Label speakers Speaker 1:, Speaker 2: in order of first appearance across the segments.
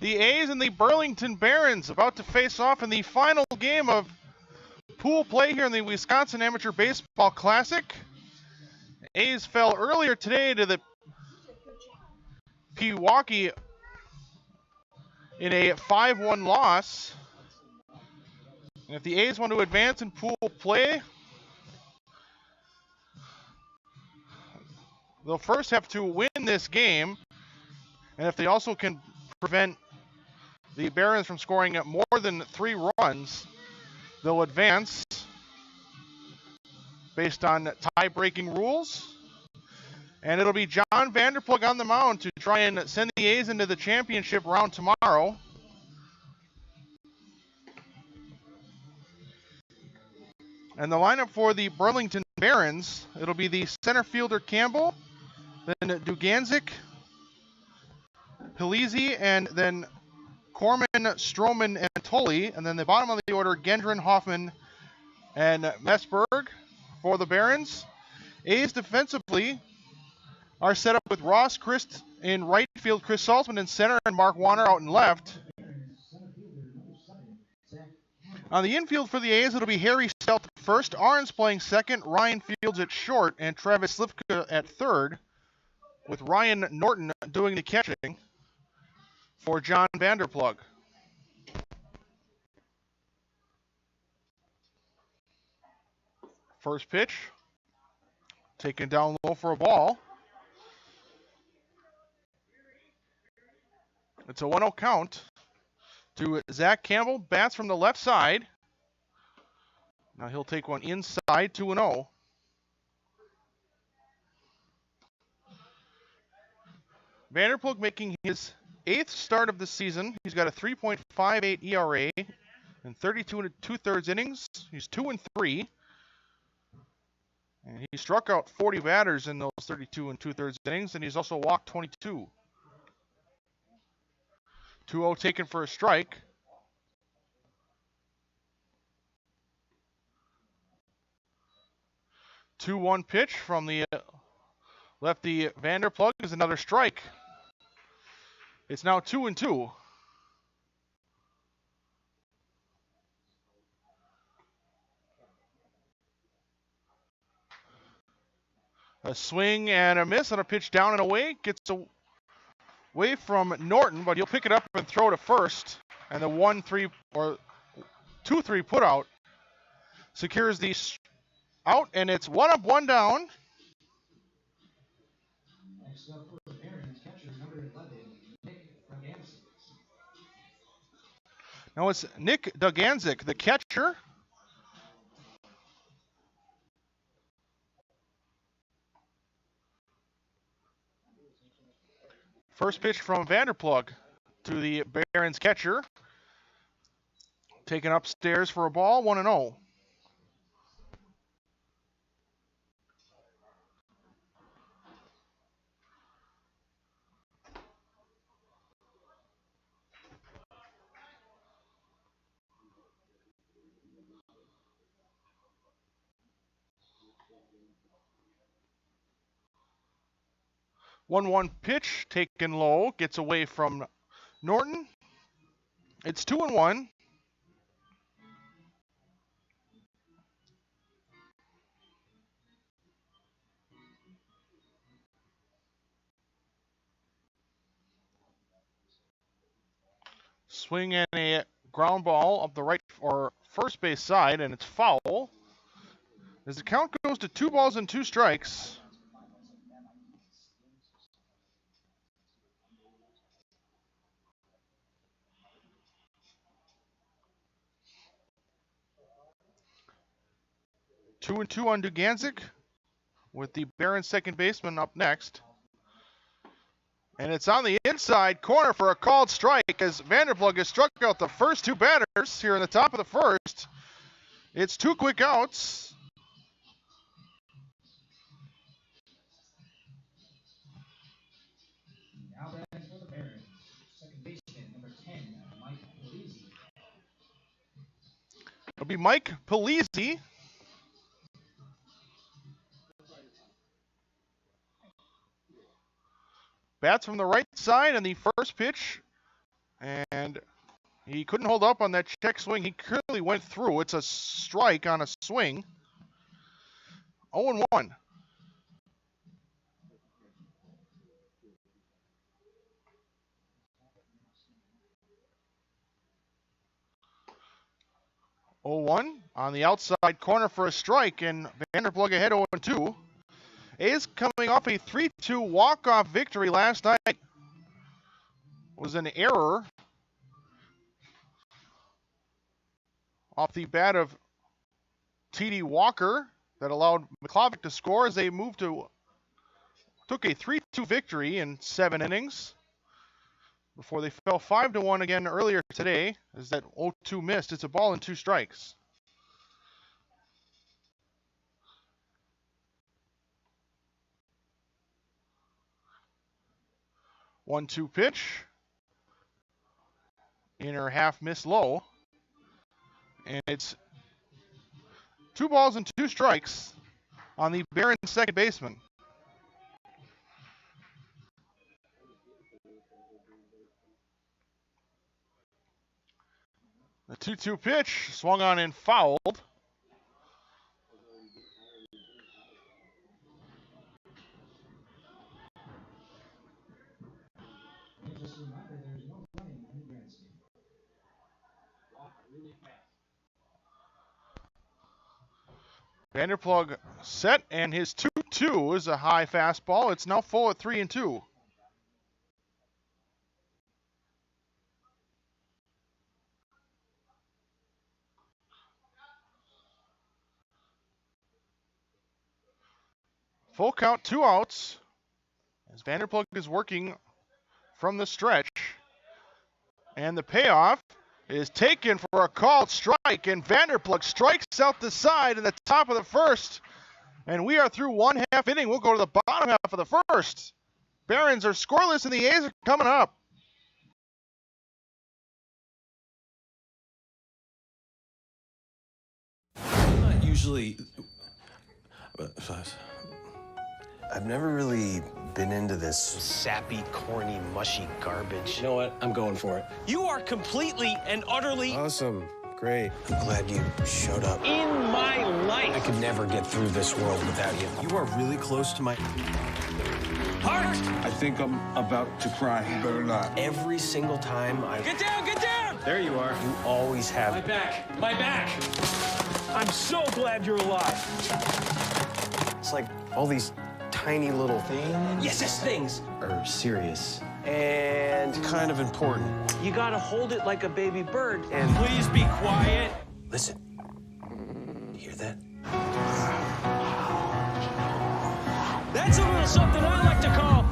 Speaker 1: The A's and the Burlington Barons about to face off in the final game of pool play here in the Wisconsin Amateur Baseball Classic. A's fell earlier today to the Pewaukee in a 5-1 loss. And if the A's want to advance in pool play, they'll first have to win this game. And if they also can prevent the Barons from scoring more than 3 runs, they'll advance based on tie-breaking rules. And it'll be John Vanderplug on the mound to try and send the A's into the championship round tomorrow. And the lineup for the Burlington Barons, it'll be the center fielder Campbell, then Duganzik, Pelisi, and then Corman, Stroman, and Tully. And then the bottom of the order, Gendron, Hoffman, and Messberg for the Barons. A's defensively are set up with Ross Christ in right field, Chris Saltzman in center, and Mark Warner out in left. On the infield for the A's, it'll be Harry Stelt first, Arns playing second, Ryan Fields at short, and Travis Slivka at third, with Ryan Norton doing the catching for John Vanderplug. First pitch, taken down low for a ball. It's a 1-0 count to Zach Campbell, bats from the left side. Now he'll take one inside, 2-0. Vanderplug making his 8th start of the season. He's got a 3.58 ERA and 32 2/3 innings. He's 2-3. And he struck out 40 batters in those 32 2/3 innings, and he's also walked 22. 2-0 taken for a strike. Two-one pitch from the lefty Vanderplug is another strike. It's now 2-2. A swing and a miss on a pitch down and away. Gets away from Norton, but he'll pick it up and throw to first. And the 1-3 or 2-3 put out secures the out, and it's 1 up, 1 down. Next up for the Barons, catcher number 11, Nick Duganzik. Now it's Nick Duganzik, the catcher. First pitch from Vanderplug to the Barons catcher. Taken upstairs for a ball, 1-0. One pitch taken low, gets away from Norton. It's 2-1. Swing and a ground ball up the right or first base side, and it's foul. As the count goes to 2 balls and 2 strikes. Two and 2 on Duganzik, with the Barons second baseman up next. And it's on the inside corner for a called strike as Vanderplug has struck out the first 2 batters here in the top of the first. It's 2 quick outs. Now batting for the Barons, second baseman number 10, Mike Pelisi. It'll be Mike Pelisi. Bats from the right side, and the first pitch, and He couldn't hold up on that check swing. He clearly went through. It's a strike on a swing. 0-1. On the outside corner for a strike, and Vanderplug ahead 0-2. A's coming off a 3-2 walk-off victory last night. It was an error off the bat of T.D. Walker that allowed McClovic to score as they took a 3-2 victory in 7 innings before they fell 5-1 again earlier today as that 0-2 missed. It's a ball and 2 strikes. 1-2 pitch. Inner half miss low. And it's 2 balls and 2 strikes on the Barons second baseman. The 2-2 pitch swung on and fouled. Vanderplug set, and his 2-2 is a high fastball. It's now full at 3-2. Full count, 2 outs, as Vanderplug is working from the stretch. And the payoff is taken for a called strike, and Vanderplug strikes out the side in the top of the first. And we are through 1/2 inning. We'll go to the bottom half of the first. Barons are scoreless, and the A's are coming up.
Speaker 2: I'm not usually...
Speaker 3: I've never really been into this sappy, corny, mushy garbage.
Speaker 2: You know what? I'm going for it.
Speaker 4: You are completely and utterly
Speaker 3: Awesome. Great. I'm glad you showed up.
Speaker 4: in my life.
Speaker 3: I could never get through this world without you. You are really close to my...
Speaker 4: Heart!
Speaker 5: I think I'm about to cry. You better not.
Speaker 3: Every single time I...
Speaker 4: Get down, get down!
Speaker 2: There you are.
Speaker 3: You always have...
Speaker 4: My back. I'm so glad you're alive.
Speaker 3: It's like all these tiny little things
Speaker 4: Yes, yes, things.
Speaker 3: are serious and kind of important.
Speaker 4: You gotta hold it like a baby bird.
Speaker 3: And-
Speaker 4: Please be quiet.
Speaker 3: Listen. You hear that?
Speaker 4: That's a little something I like to call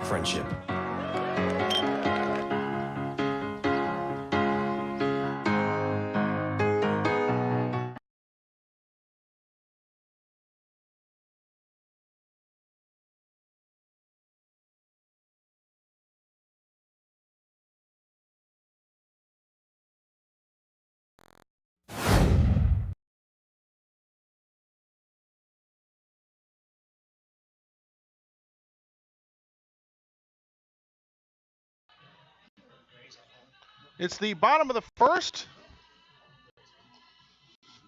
Speaker 3: Friendship.
Speaker 1: It's the bottom of the first.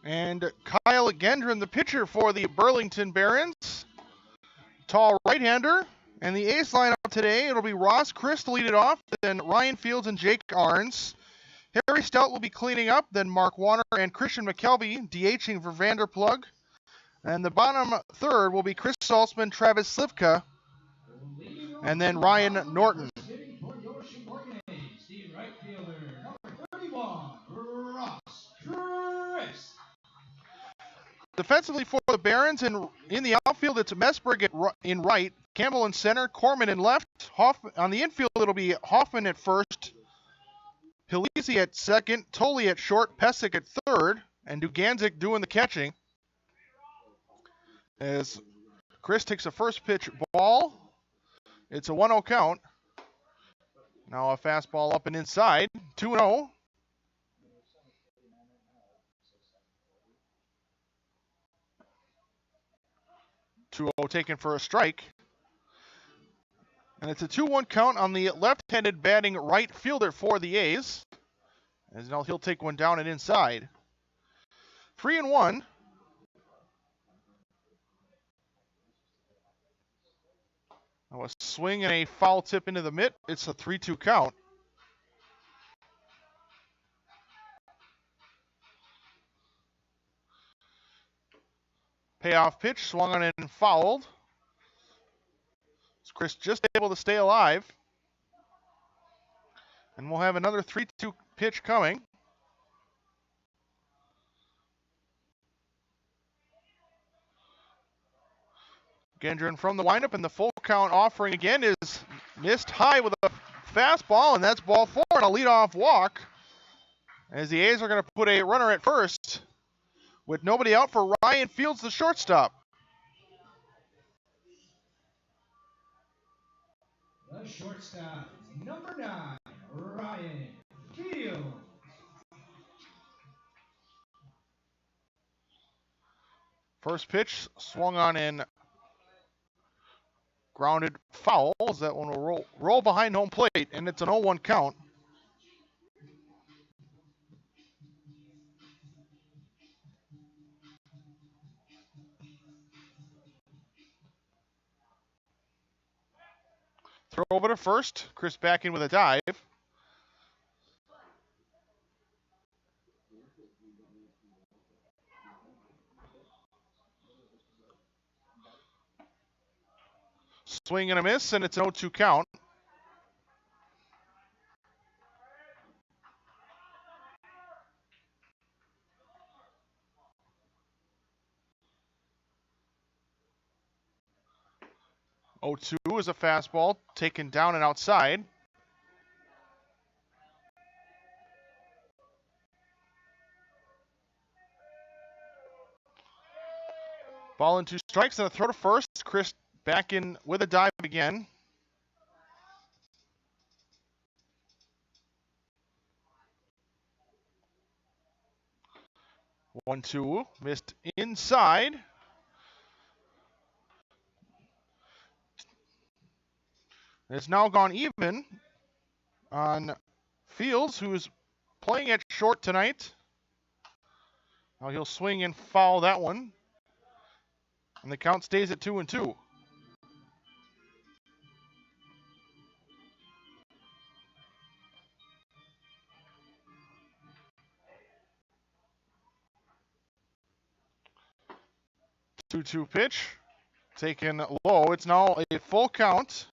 Speaker 1: And Kyle Gendron, the pitcher for the Burlington Barons. Tall right-hander. And the ace lineup today, it'll be Ross Chris to lead it off, then Ryan Fields and Jake Arns. Harry Stout will be cleaning up, then Mark Warner and Christian McKelvey DHing for Vanderplug. And the bottom third will be Chris Saltzman, Travis Slivka, and then Ryan Norton.
Speaker 6: For your Sheboygan A, the right fielder, number 31, Ross Chris.
Speaker 1: Defensively for the Barons, and in the outfield, it's Messberg in right, Campbell in center, Corman in left. On the infield, it'll be Hoffman at first, Hilisi at second, Tolley at short, Pesic at third, and Duganzik doing the catching. As Chris takes a first pitch ball, it's a 1-0 count. Now a fastball up and inside, 2-0. 2-0 taken for a strike. And it's a 2-1 count on the left-handed batting right fielder for the A's. As now he'll take one down and inside. 3-1. Now a swing and a foul tip into the mitt. It's a 3-2 count. Payoff pitch, swung on and fouled. Chris just able to stay alive. And we'll have another 3-2 pitch coming. Gendron from the windup, and the full count offering again is missed high with a fastball, and that's ball 4 and a leadoff walk. As the A's are going to put a runner at first with nobody out for Ryan Fields, the shortstop.
Speaker 6: The shortstop, number 9, Ryan Fields.
Speaker 1: First pitch swung on and grounded foul. As that one will roll behind home plate, and it's an 0-1 count. Throw over to first. Chris back in with a dive. Swing and a miss, and it's an 0-2 count. Oh-2 is a fastball taken down and outside. Ball and 2 strikes and a throw to first. Chris back in with a dive again. 1-2 missed inside. It's now gone even on Fields, who's playing at short tonight. Now he'll swing and foul that one. And the count stays at 2-2. Two-two pitch, taken low. It's now a full count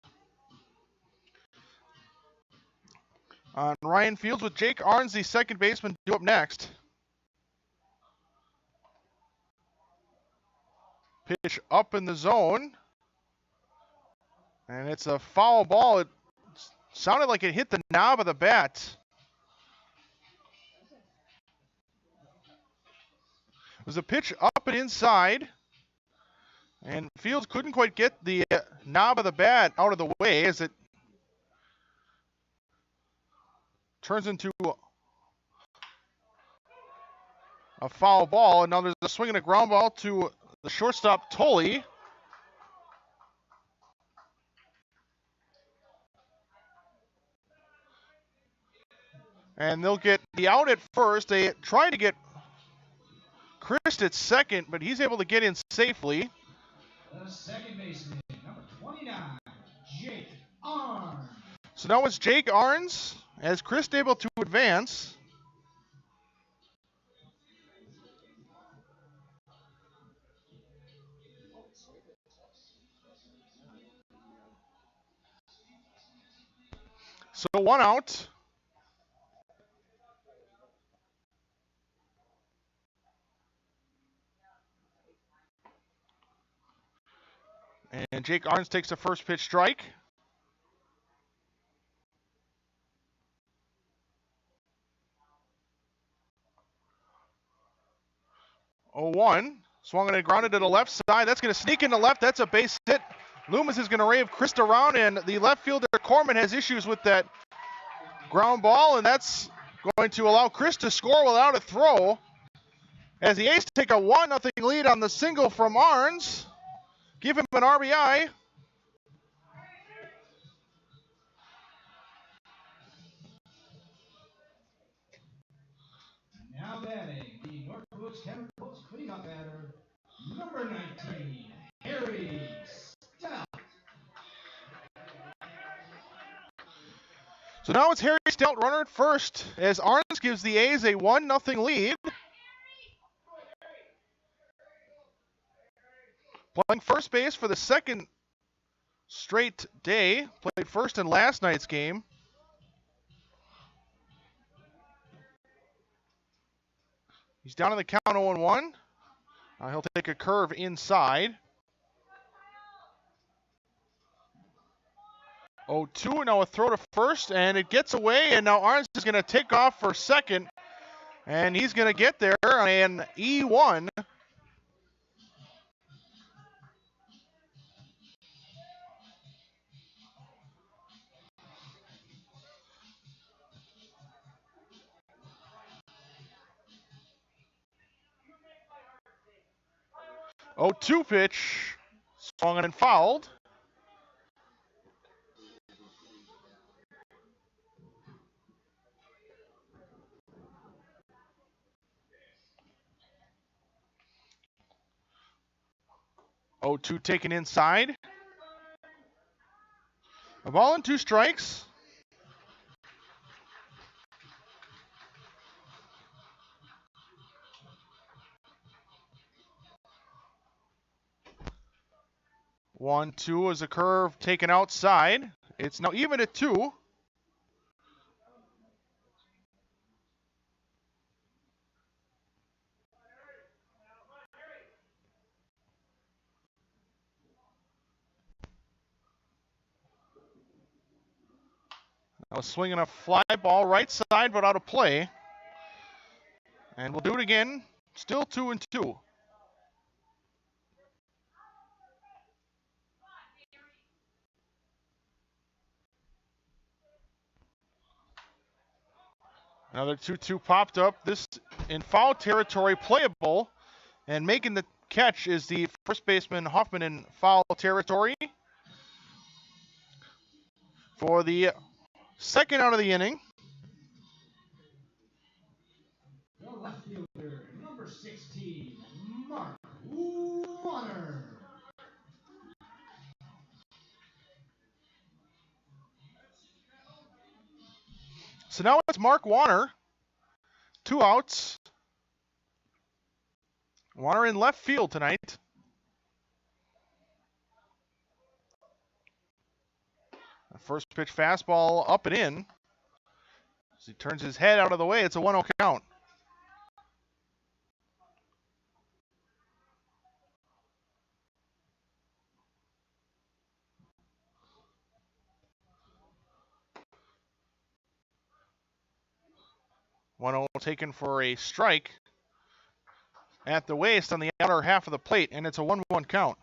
Speaker 1: on Ryan Fields with Jake Arns, the second baseman, due up next. Pitch up in the zone, and it's a foul ball. It sounded like it hit the knob of the bat. It was a pitch up and inside, and Fields couldn't quite get the knob of the bat out of the way as it turns into a foul ball. And now there's a swing and a ground ball to the shortstop, Tully. And they'll get the out at first. They try to get Chris at second, but he's able to get in safely.
Speaker 6: The second baseman, number 29, Jake Arns.
Speaker 1: So now it's Jake Arns as Chris able to advance. So one out. And Jake Arns takes the first pitch strike. Oh, 1. Swung and grounded to the left side. That's going to sneak into left. That's a base hit. Loomis is going to rave Chris around, and the left fielder, Corman, has issues with that ground ball, and that's going to allow Chris to score without a throw. As the A's take a 1-0 lead on the single from Arns. Give him an RBI. So now it's Harry Stout runner at first as Arns gives the A's a 1-0 lead. Playing first base for the second straight day. Played first in last night's game. He's down in the count 0-1. He'll take a curve inside. 0-2, now a throw to first, and it gets away, and now Arns is going to take off for second, and he's going to get there on an E1. Oh, 2 pitch, swung and fouled. Oh, 2 taken inside. A ball and 2 strikes. One, 2 is a curve taken outside. It's now even at 2. Now swinging a fly ball right side, but out of play. And we'll do it again. Still 2-2. Another 2-2 popped up. This in foul territory, playable. And making the catch is the first baseman Hoffman in foul territory. For the second out of the inning.
Speaker 6: The left fielder, number 16, Mark Warner.
Speaker 1: So now it's Mark Warner. 2 outs. Warner in left field tonight. The first pitch fastball up and in. As he turns his head out of the way, it's a 1-0 count. One taken for a strike at the waist on the outer half of the plate, and it's a 1-1 count.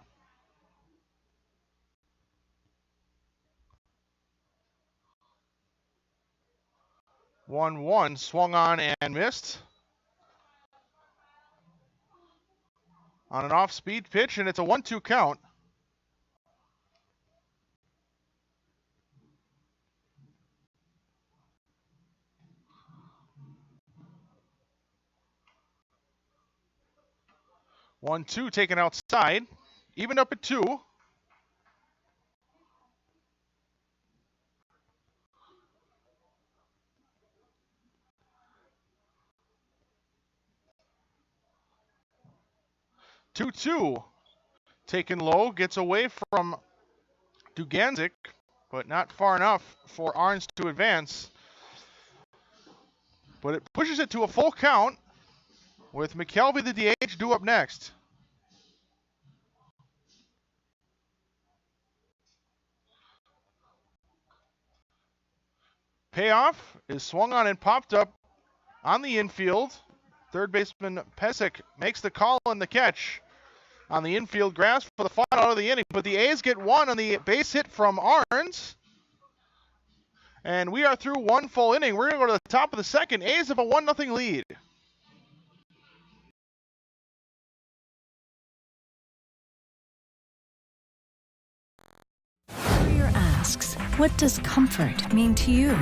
Speaker 1: One swung on and missed on an off-speed pitch, and it's a 1-2 count. One, 2 taken outside. Even up at 2. Two taken low, gets away from Duganzik, but not far enough for Arns to advance. But it pushes it to a full count with McKelvey, the DH, due up next. Payoff is swung on and popped up on the infield. Third baseman Pesek makes the call and the catch on the infield grass for the final out of the inning. But the A's get 1 on the base hit from Arns. And we are through 1 full inning. We're going to go to the top of the second. A's have a 1-0 lead.
Speaker 7: Carrier asks, what does comfort mean to you?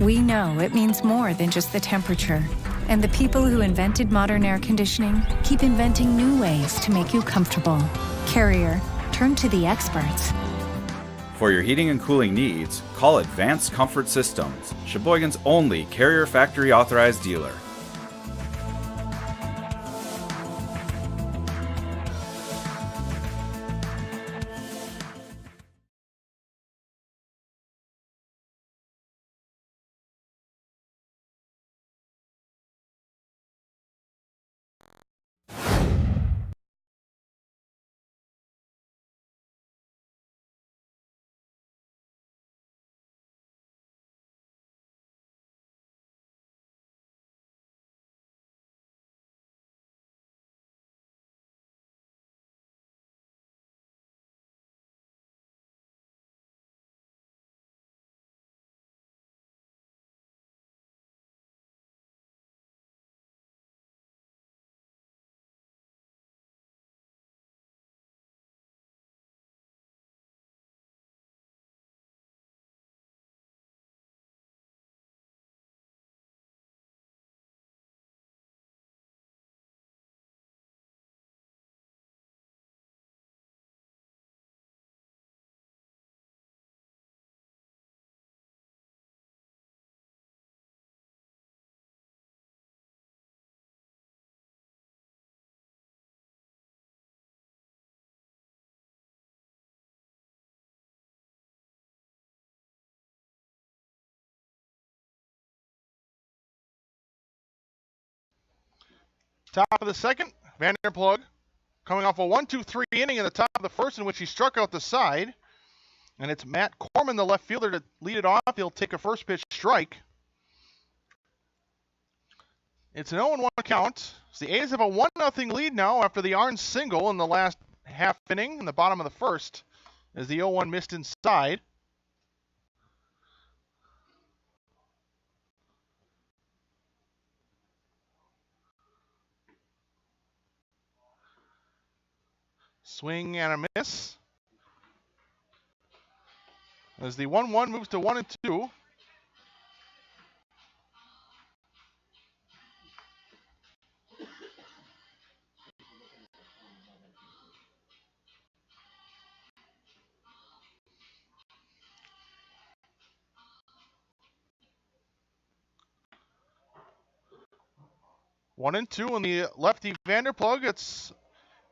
Speaker 7: We know it means more than just the temperature. And the people who invented modern air conditioning keep inventing new ways to make you comfortable. Carrier, turn to the experts.
Speaker 8: For your heating and cooling needs, call Advanced Comfort Systems, Sheboygan's only Carrier Factory authorized dealer.
Speaker 1: Top of the second, Vanderplug coming off a 1-2-3 inning in the top of the first in which he struck out the side. And it's Matt Corman, the left fielder, to lead it off. He'll take a first pitch strike. It's an 0-1 count. So the A's have a 1-0 lead now after the Arns single in the last half inning in the bottom of the first as the 0-1 missed inside. Swing and a miss. As the 1-1 moves to 1-2. One and two on the lefty Vanderplug. It's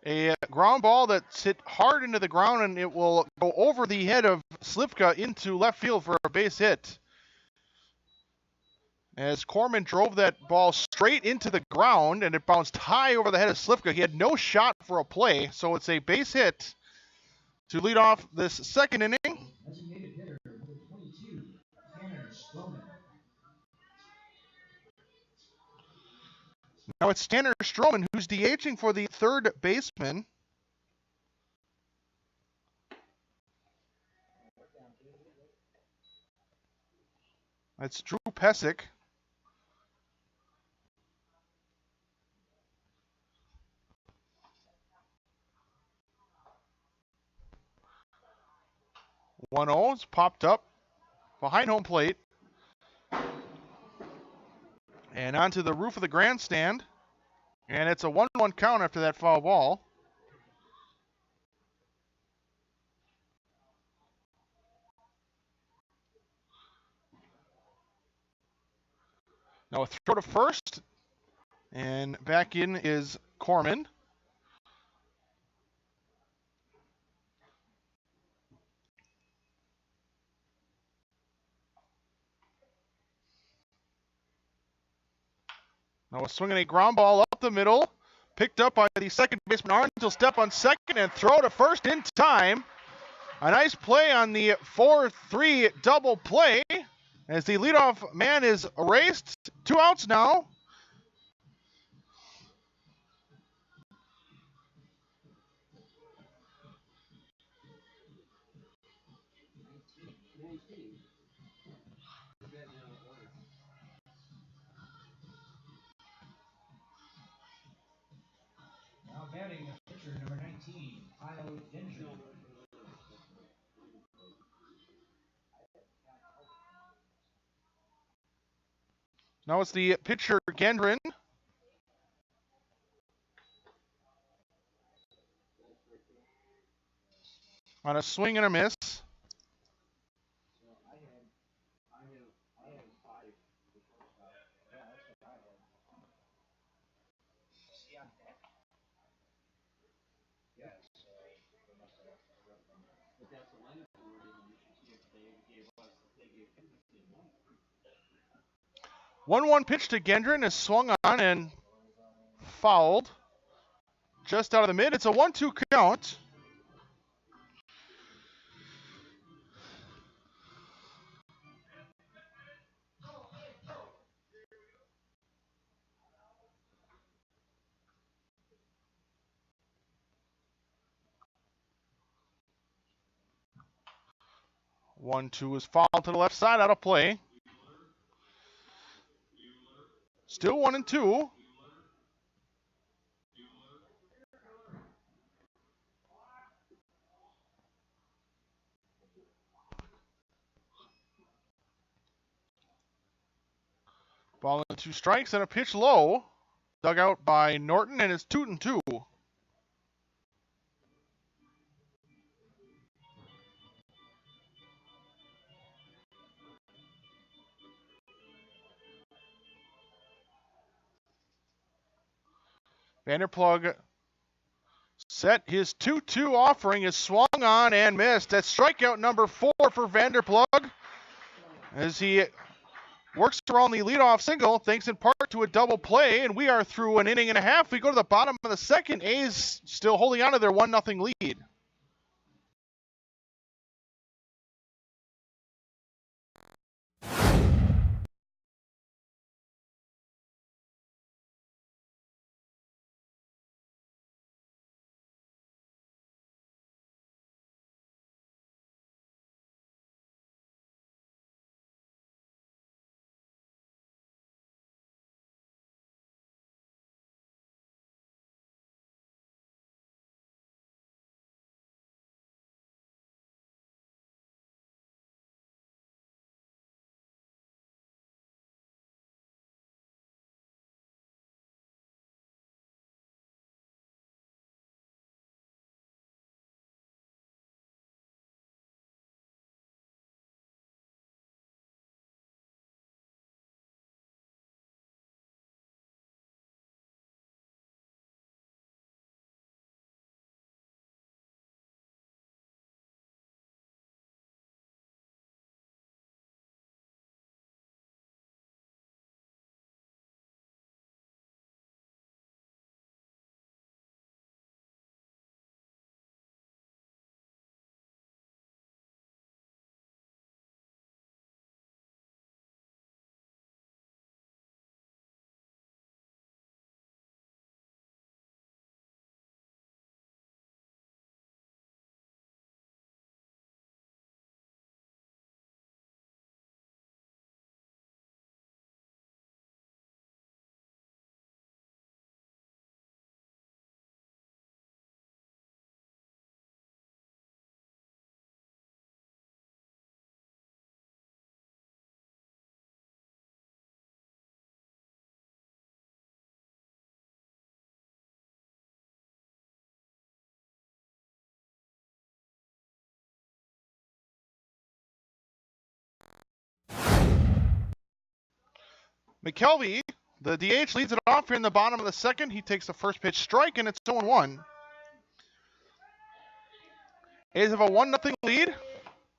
Speaker 1: a ground ball that's hit hard into the ground, and it will go over the head of Slivka into left field for a base hit. As Corman drove that ball straight into the ground, and it bounced high over the head of Slivka. He had no shot for a play, so it's a base hit to lead off this second inning.
Speaker 6: Designated hitter, number 22, Tanner Stroman.
Speaker 1: Now it's Tanner Stroman who's DHing for the third baseman. That's Drew Pesic. One 0 is popped up behind home plate. And onto the roof of the grandstand. And it's a 1-1 count after that foul ball. Now a throw to first. And back in is Corman. Now a swing and a ground ball up the middle. Picked up by the second baseman Arns. He'll step on second and throw to first in time. A nice play on the 4-3 double play as the leadoff man is erased. 2 outs now.
Speaker 6: Now batting the pitcher, number 19, Kyle Gendron.
Speaker 1: Now it's the pitcher Gendron. On a swing and a miss. One pitch to Gendron is swung on and fouled. Just out of the mid. It's a 1-2 count. One, two is fouled to the left side, out of play. Still 1-2. Ball and 2 strikes and a pitch low. Dug out by Norton, and it's 2-2. Vanderplug set. His 2-2 offering is swung on and missed. That's strikeout number 4 for Vanderplug as he works around the leadoff single, thanks in part to a double play, and we are through an inning and a half. We go to the bottom of the second. A's still holding on to their 1-0 lead. McKelvey, the DH, leads it off here in the bottom of the second. He takes the first pitch strike, and it's 0-1. A's have a 1-0 lead,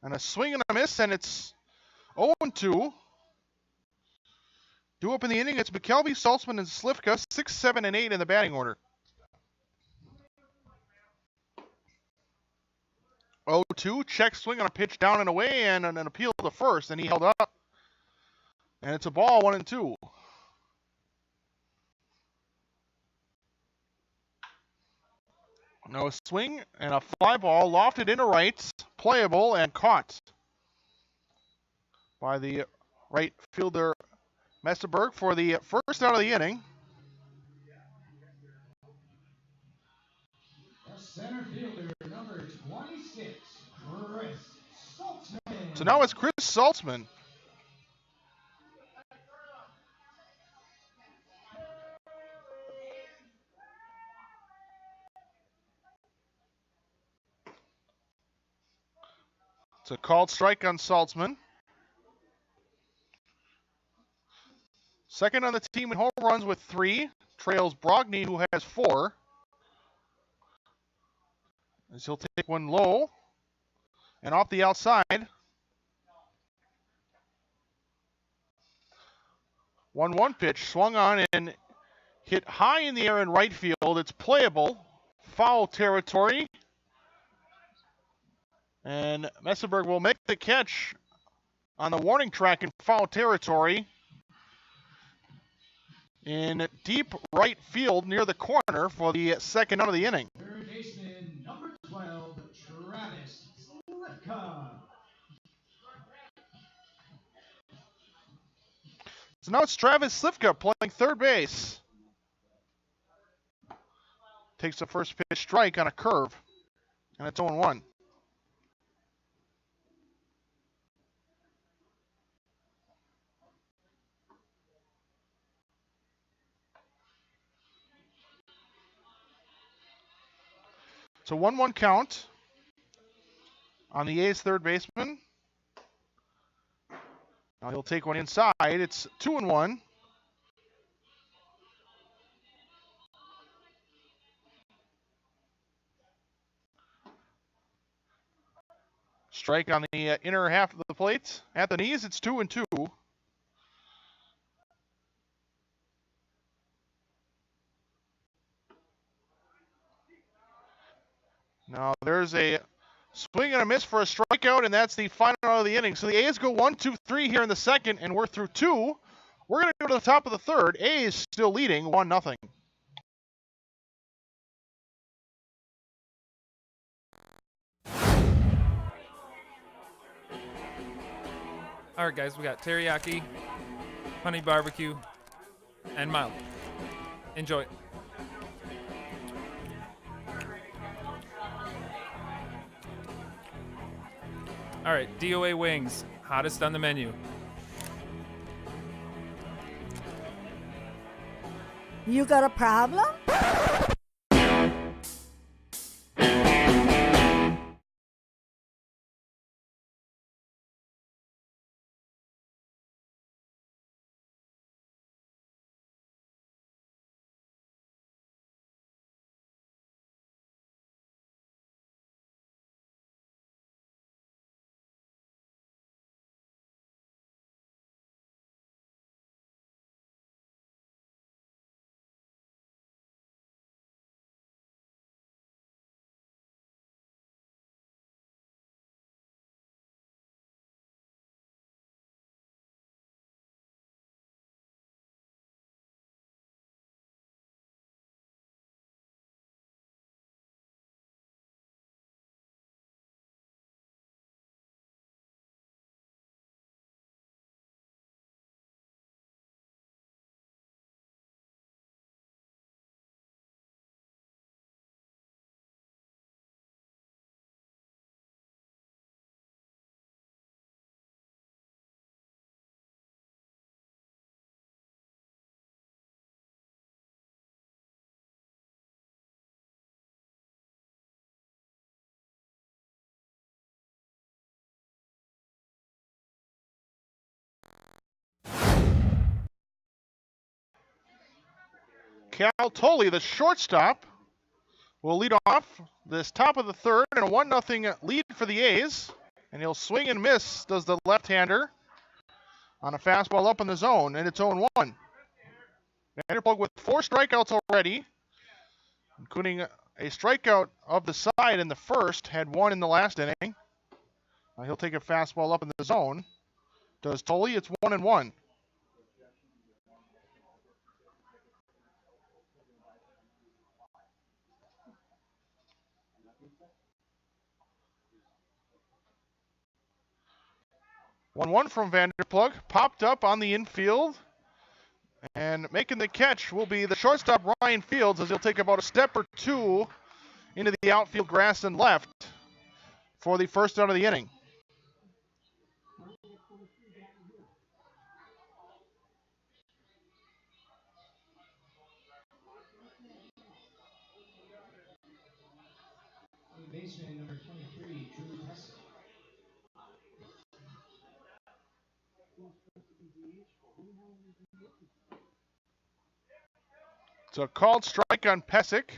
Speaker 1: and a swing and a miss, and it's 0-2. Due up in the inning, it's McKelvey, Saltzman, and Slivka, 6, 7, and 8 in the batting order. 0-2, check swing on a pitch down and away, and an appeal to first, and he held up. And it's a ball, 1-2. No swing, and a fly ball lofted into right, playable, and caught by the right fielder Messerberg for the first out of the inning.
Speaker 6: The center fielder, number 26, Chris Saltzman.
Speaker 1: So now it's Chris Saltzman. It's a called strike on Saltzman. Second on the team in home runs with 3. Trails Brogny, who has 4. As he'll take one low. And off the outside. 1-1 pitch swung on and hit high in the air in right field. It's playable. Foul territory. And Messenberg will make the catch on the warning track in foul territory. In deep right field near the corner for the second out of the inning.
Speaker 6: Third baseman, number 12, Travis Slivka.
Speaker 1: So now it's Travis Slivka playing third base. Takes the first pitch strike on a curve. And it's 0-1. So 1-1 count on the A's third baseman. Now he'll take one inside. It's 2-1. Strike on the inner half of the plate. At the knees, it's 2-2. Now there's a swing and a miss for a strikeout, and that's the final out of the inning. So the A's go 1-2-3 here in the second, and we're through 2. We're going to go to the top of the third. A's still leading 1-0.
Speaker 9: All right, guys, we got teriyaki, honey barbecue, and mild. Enjoy. All right, DOA wings, hottest on the menu.
Speaker 10: You got a problem?
Speaker 1: Cal Tully, the shortstop, will lead off this top of the third and a 1-0 lead for the A's. And he'll swing and miss, does the left-hander, on a fastball up in the zone, and it's 0-1. Vanderplug with 4 strikeouts already, including a strikeout of the side in the first, had 1 in the last inning. He'll take a fastball up in the zone. Does Tully? It's 1-1. One from Vanderplug, popped up on the infield, and making the catch will be the shortstop Ryan Fields, as he'll take about a step or 2 into the outfield grass and left for the first out of the inning.
Speaker 6: Baseman number 23, Drew Hesse.
Speaker 1: So called strike on Pesic,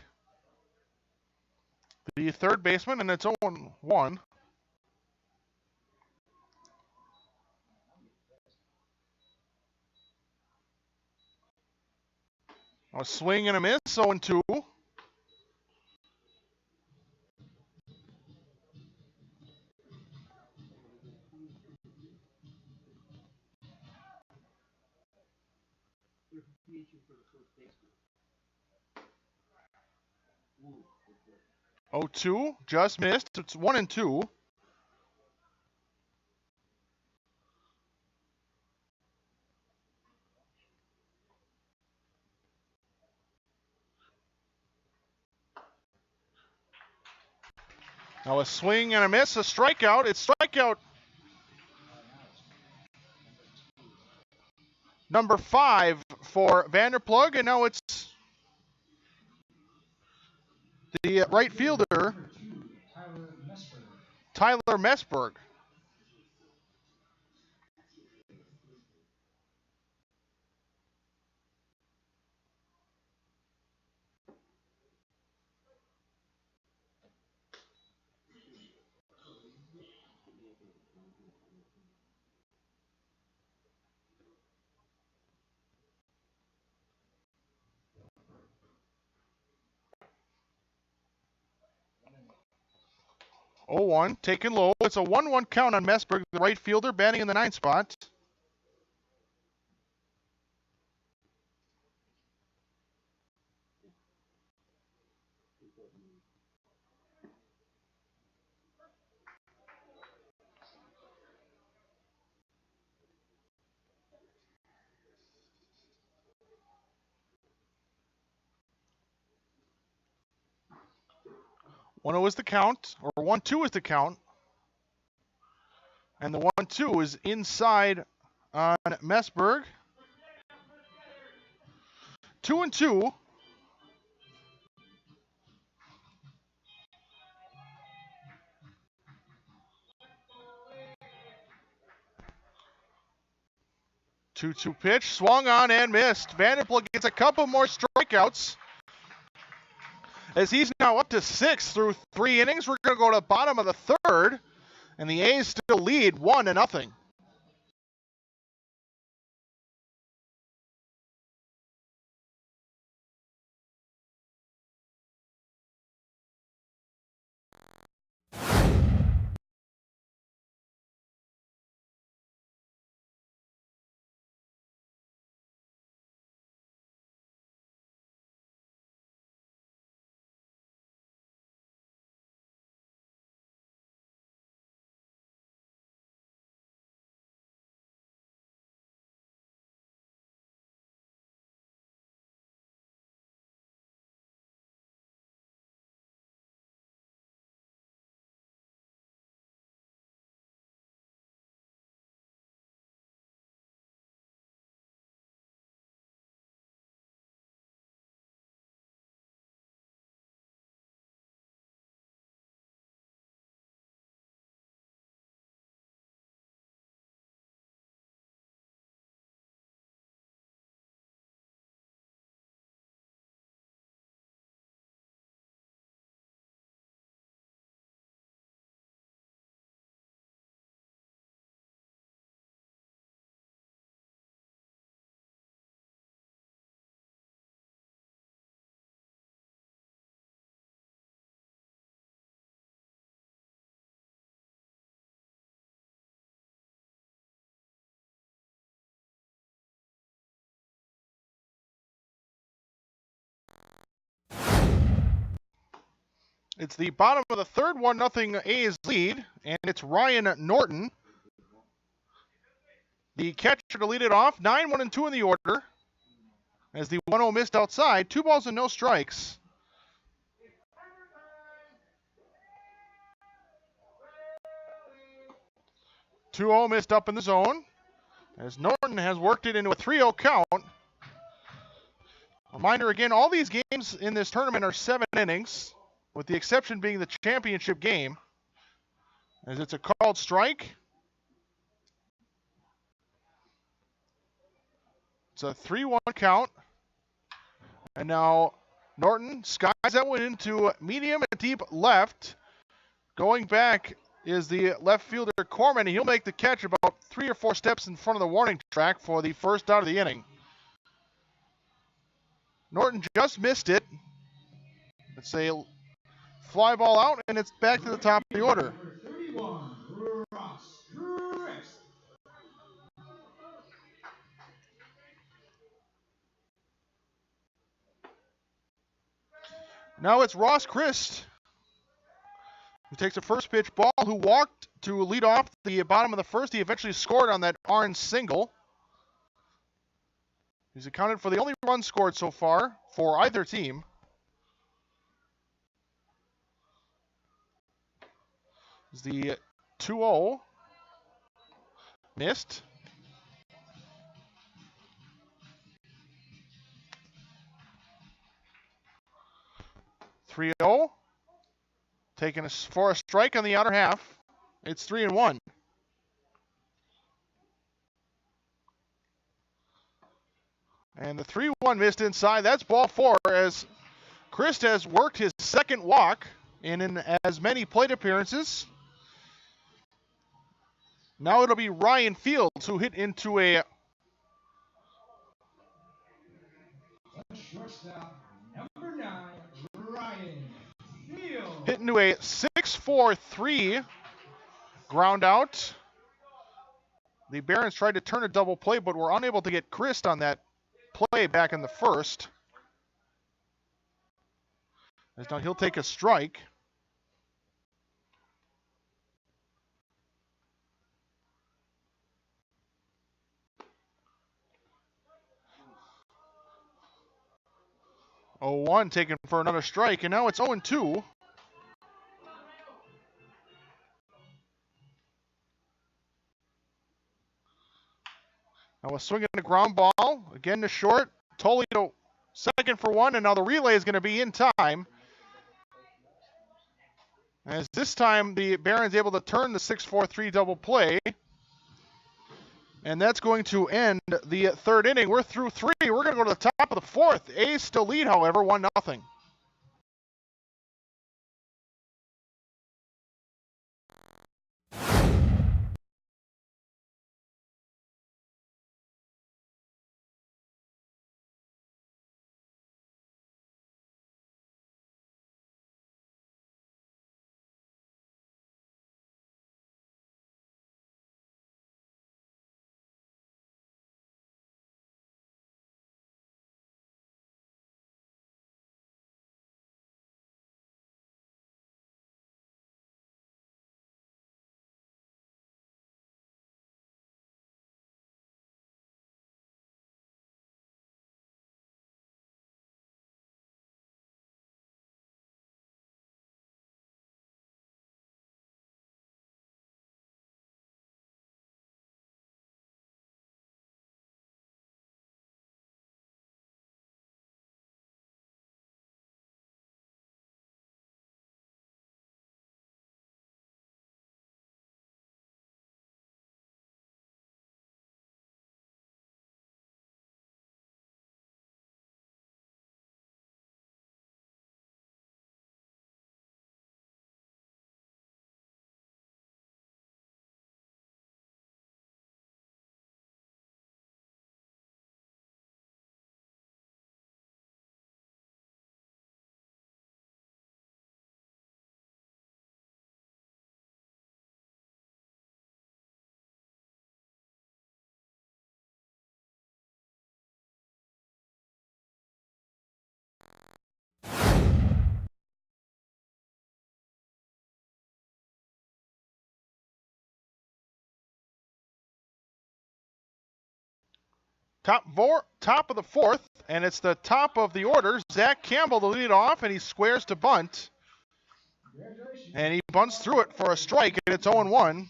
Speaker 1: the third baseman, and it's 0-1. A swing and a miss, 0-2. Oh, 2, just missed. It's 1-2. Now a swing and a miss, a strikeout. It's strikeout number 5 for Vanderplug, and now it's the right fielder, Tyler Messberg. Oh, 1, taken low. It's a 1-1 count on Messberg, the right fielder, batting in the 9th spot. One zero is the count, or 1-2 is the count. And the 1-2 is inside on Messberg. 2-2. Two pitch, swung on and missed. Vanderplug gets a couple more strikeouts as he's now up to 6 through 3 innings. We're going to go to the bottom of the 3rd, and the A's still lead 1-0. It's the bottom of the 3rd, 1-0 A's lead, and it's Ryan Norton, the catcher, to lead it off. 9, 1, and 2 in the order, as the 1-0 missed outside. 2 balls and no strikes. Two 0 missed up in the zone, as Norton has worked it into a 3-0 count. Reminder again, all these games in this tournament are 7 innings, with the exception being the championship game, as it's a called strike. It's a 3-1 count. And now Norton skies that one into medium and deep left. Going back is the left fielder Corman. He'll make the catch about 3 or 4 steps in front of the warning track for the first out of the inning. Norton just missed it. It's a fly ball out, and it's back to the top of the order.
Speaker 6: Number 31, Ross Christ.
Speaker 1: Now it's Ross Christ, who takes a first pitch ball, who walked to lead off the bottom of the first. He eventually scored on that orange single. He's accounted for the only run scored so far for either team. The 2-0 missed. 3-0 taken for a strike on the outer half. It's 3-1. And the 3-1 missed inside. That's ball four, as Christ has worked his second walk in as many plate appearances. Now it'll be Ryan Fields who hit into a
Speaker 6: Shortstop, number 9, Ryan Fields.
Speaker 1: hit into a 6-4-3 ground out. The Barons tried to turn a double play, but were unable to get Christ on that play back in the first. As now he'll take a strike. Oh, 1 taken for another strike, and now it's 0-2. Now a swing and a ground ball, again to short. Toledo second for 1, and now the relay is going to be in time. As this time the Barons able to turn the 6-4-3 double play. And that's going to end the third inning. We're through 3. We're going to go to the top of the fourth. A's still lead, however, 1-0. Top of the fourth, and it's the top of the order. Zach Campbell to lead off, and he squares to bunt. And he bunts through it for a strike, and it's 0-1.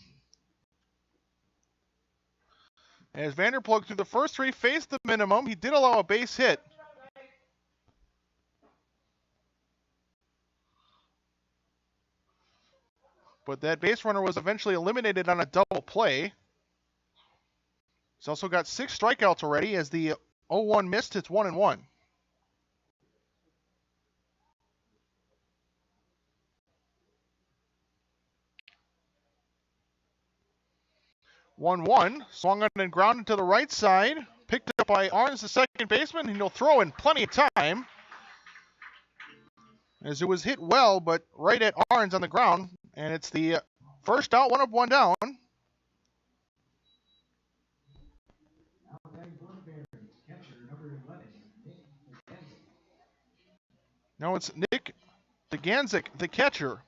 Speaker 1: As Vanderplug through the first 3 faced the minimum, he did allow a base hit. But that base runner was eventually eliminated on a double play. He's also got 6 strikeouts already. As the 0-1 missed, it's 1-1. Swung on and grounded to the right side. Picked up by Arns, the second baseman, and he'll throw in plenty of time. As it was hit well, but right at Arns on the ground. And it's the first out, one up, one down. Now it's Nick Deganzik, the catcher,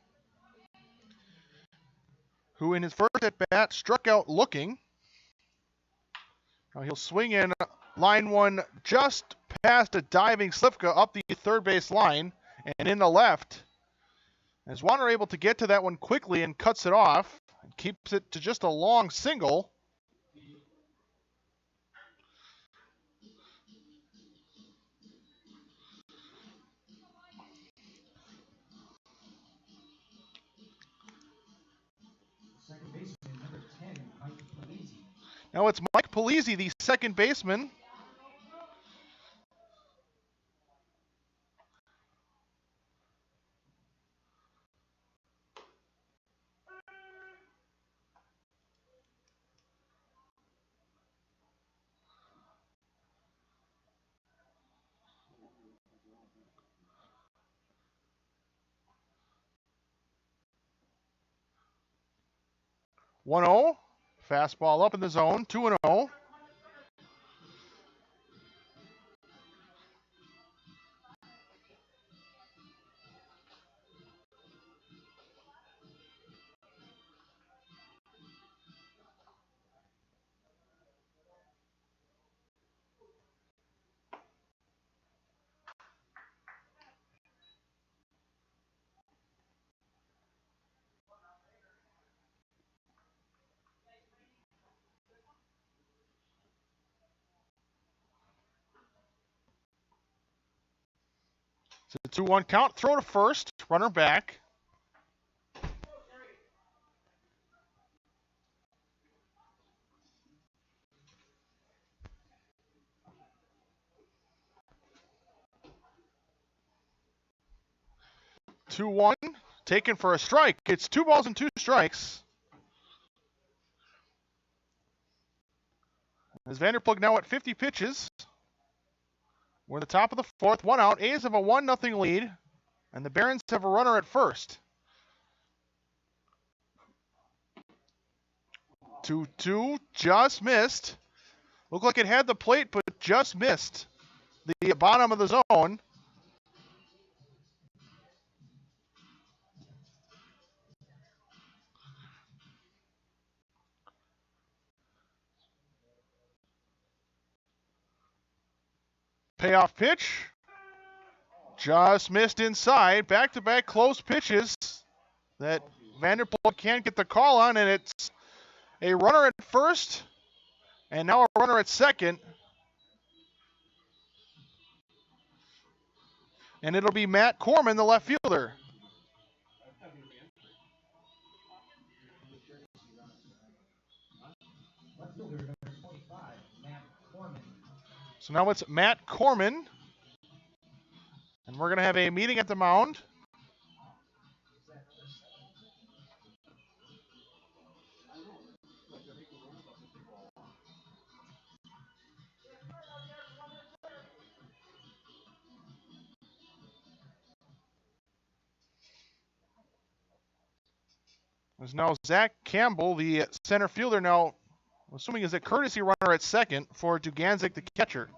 Speaker 1: who in his first at-bat struck out looking. Now he'll swing in line one just past a diving Slivka up the third base line and in the left. As Warner able to get to that one quickly and cuts it off, and keeps it to just a long single.
Speaker 6: Second baseman, number 10, Mike Polizzi.
Speaker 1: Now it's Mike Polizzi, the second baseman. One 0. Fastball up in the zone. 2-0. It's a 2-1 count. Throw to first. Runner back. Two one, taken for a strike. It's 2 balls and 2 strikes. As Vanderplug now at 50 pitches. We're at the top of the fourth. One out. A's have a 1-0 lead. And the Barons have a runner at first. 2-2, just missed. Looked like it had the plate, but just missed the bottom of the zone. Payoff pitch. Just missed inside. Back-to-back close pitches that Vanderpool can't get the call on, and it's a runner at first, and now a runner at second. And it'll be Matt Corman, the left fielder.
Speaker 6: Left fielder, number 25, Matt Corman.
Speaker 1: So now it's Matt Corman. And we're going to have a meeting at the mound. There's now Zach Campbell, the center fielder. Now, I'm assuming is a courtesy runner at second for Duganzik, the catcher.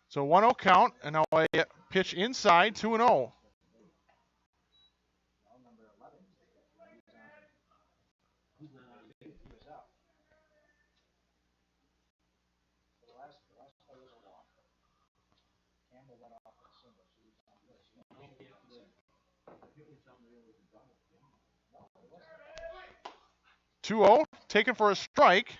Speaker 1: So 1-0 count, and now a pitch inside, 2-0. Taken for a strike.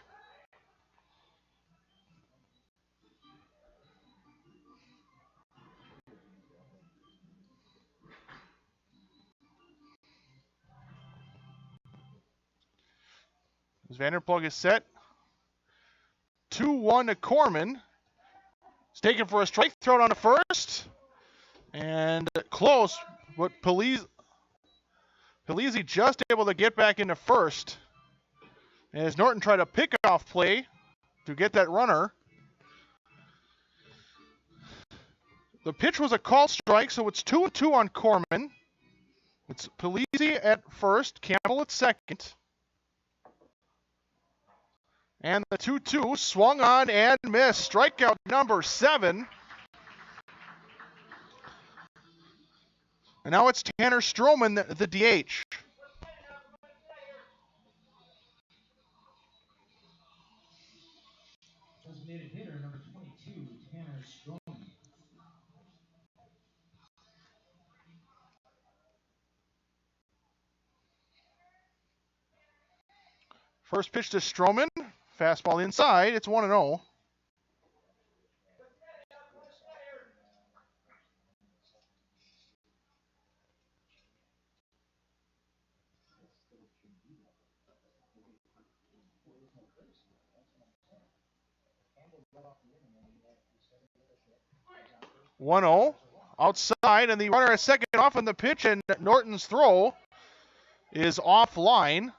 Speaker 1: As Vanderplug is set 2-1 to Corman. It's taken for a strike thrown on the first. And close, but Polizzi just able to get back into first. As Norton tried a pickoff play to get that runner. The pitch was a call strike, so it's 2-2 on Corman. It's Polizzi at first, Campbell at second. And the 2-2 swung on and missed. Strikeout number 7. And now it's Tanner Stroman, the DH.
Speaker 6: Designated hitter number 22, Tanner Stroman.
Speaker 1: First pitch to Stroman. Fastball inside. It's 1-0. Outside, and the runner at second off on the pitch, and Norton's throw is offline.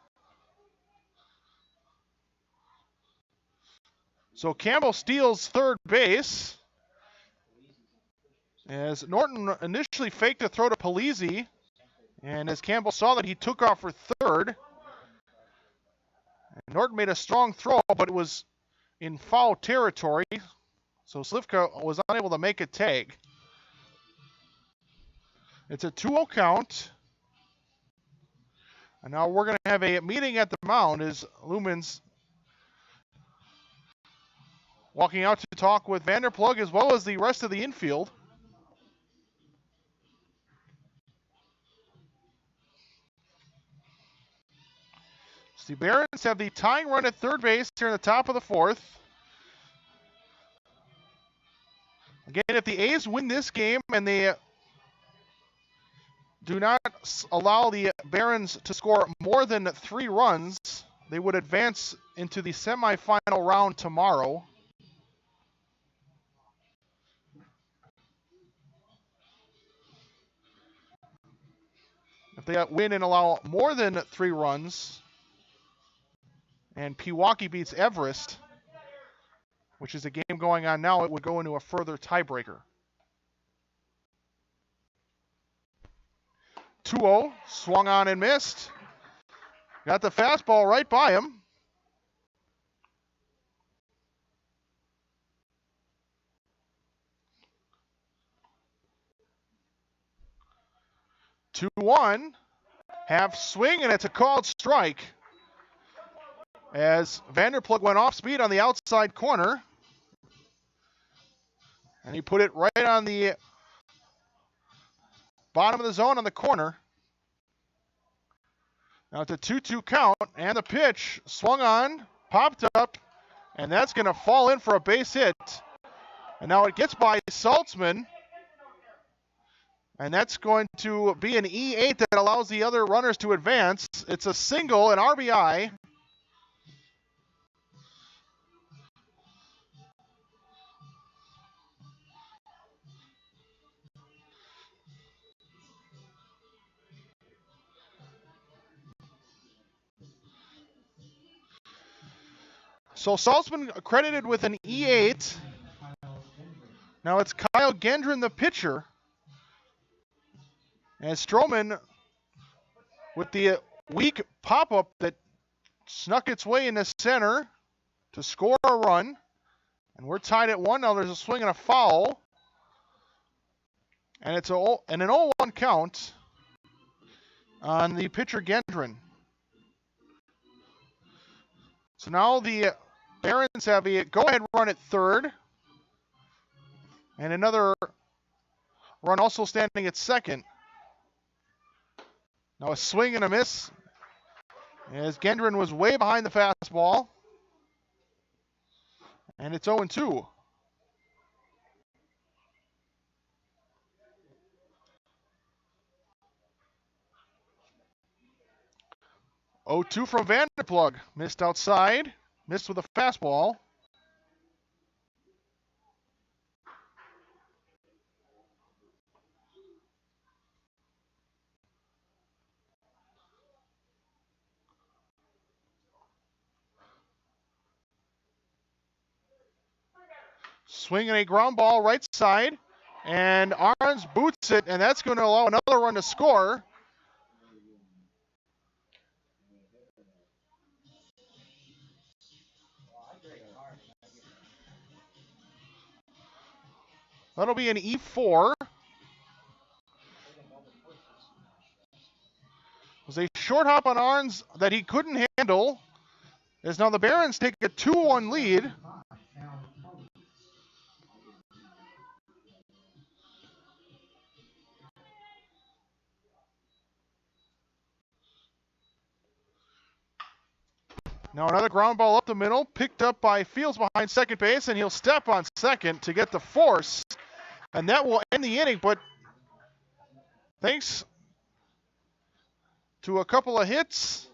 Speaker 1: So Campbell steals third base. As Norton initially faked a throw to Polizzi, and as Campbell saw that, he took off for third. And Norton made a strong throw, but it was in foul territory, so Slivka was unable to make a tag. It's a 2-0 count. And now we're going to have a meeting at the mound as Lumens walking out to talk with Vanderplug as well as the rest of the infield. So the Barons have the tying run at third base here in the top of the fourth. Again, if the A's win this game and they do not allow the Barons to score more than 3 runs, they would advance into the semifinal round tomorrow. If they win and allow more than 3 runs, and Pewaukee beats Everest, which is a game going on now, it would go into a further tiebreaker. 2-0, swung on and missed. Got the fastball right by him. Two 2-1, half swing, and it's a called strike. As Vanderplug went off speed on the outside corner. And he put it right on the bottom of the zone on the corner. Now it's a 2-2 count, and the pitch swung on, popped up, and that's going to fall in for a base hit. And now it gets by Saltzman, and that's going to be an E8 that allows the other runners to advance. It's a single, an RBI. So Saltzman credited with an E8. Now it's Kyle Gendron, the pitcher. And Stroman with the weak pop-up that snuck its way into center to score a run. And we're tied at 1. Now there's a swing and a foul. And it's an 0-1 count on the pitcher Gendron. So now the Barons have a go-ahead run at third. And another run also standing at second. Now a swing and a miss, as Gendron was way behind the fastball. And it's 0-2. Oh, 2 from Vanderplug. Missed outside. Missed with a fastball. swinging a ground ball right side, and Arns boots it, and that's going to allow another run to score. That'll be an E4. It was a short hop on Arns that he couldn't handle, as now the Barons take a 2-1 lead. Now another ground ball up the middle, picked up by Fields behind second base, and he'll step on second to get the force, and that will end the inning. But thanks to a couple of hits,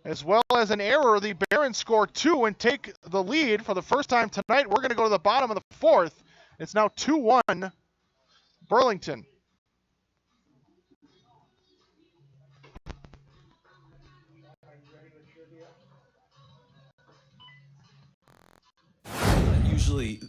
Speaker 1: as well as an error, the Barons score 2 and take the lead for the first time tonight. We're going to go to the bottom of the fourth. It's now 2-1 Burlington.
Speaker 2: Usually,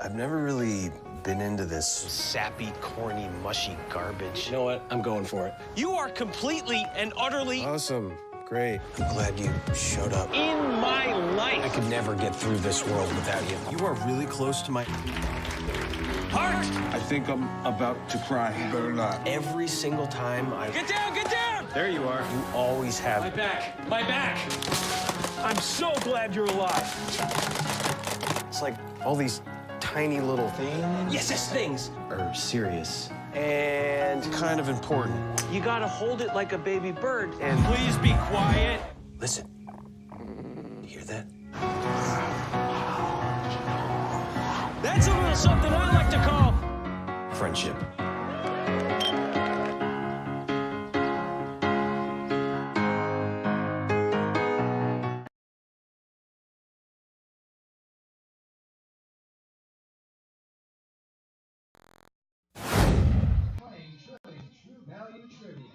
Speaker 3: I've never really been into this sappy, corny, mushy garbage.
Speaker 2: you know what? I'm going for it.
Speaker 4: You are completely and utterly
Speaker 3: Awesome. Great. I'm glad you showed up.
Speaker 4: in my
Speaker 3: I
Speaker 4: life.
Speaker 3: could never get through this world without you. You are really close to my...
Speaker 4: Heart!
Speaker 5: I think I'm about to cry. Better not.
Speaker 3: Every single time I...
Speaker 4: Get down, get down!
Speaker 3: There you are. You always have...
Speaker 4: My back, my back. I'm so glad you're alive.
Speaker 3: It's like all these tiny little things
Speaker 4: Yes, yes, things.
Speaker 3: are serious and kind of important.
Speaker 4: You gotta hold it like a baby bird.
Speaker 3: And-
Speaker 4: Please be quiet.
Speaker 3: Listen. You hear that?
Speaker 4: That's a little something I like to call
Speaker 3: Friendship.
Speaker 6: Playing True Value Trivia.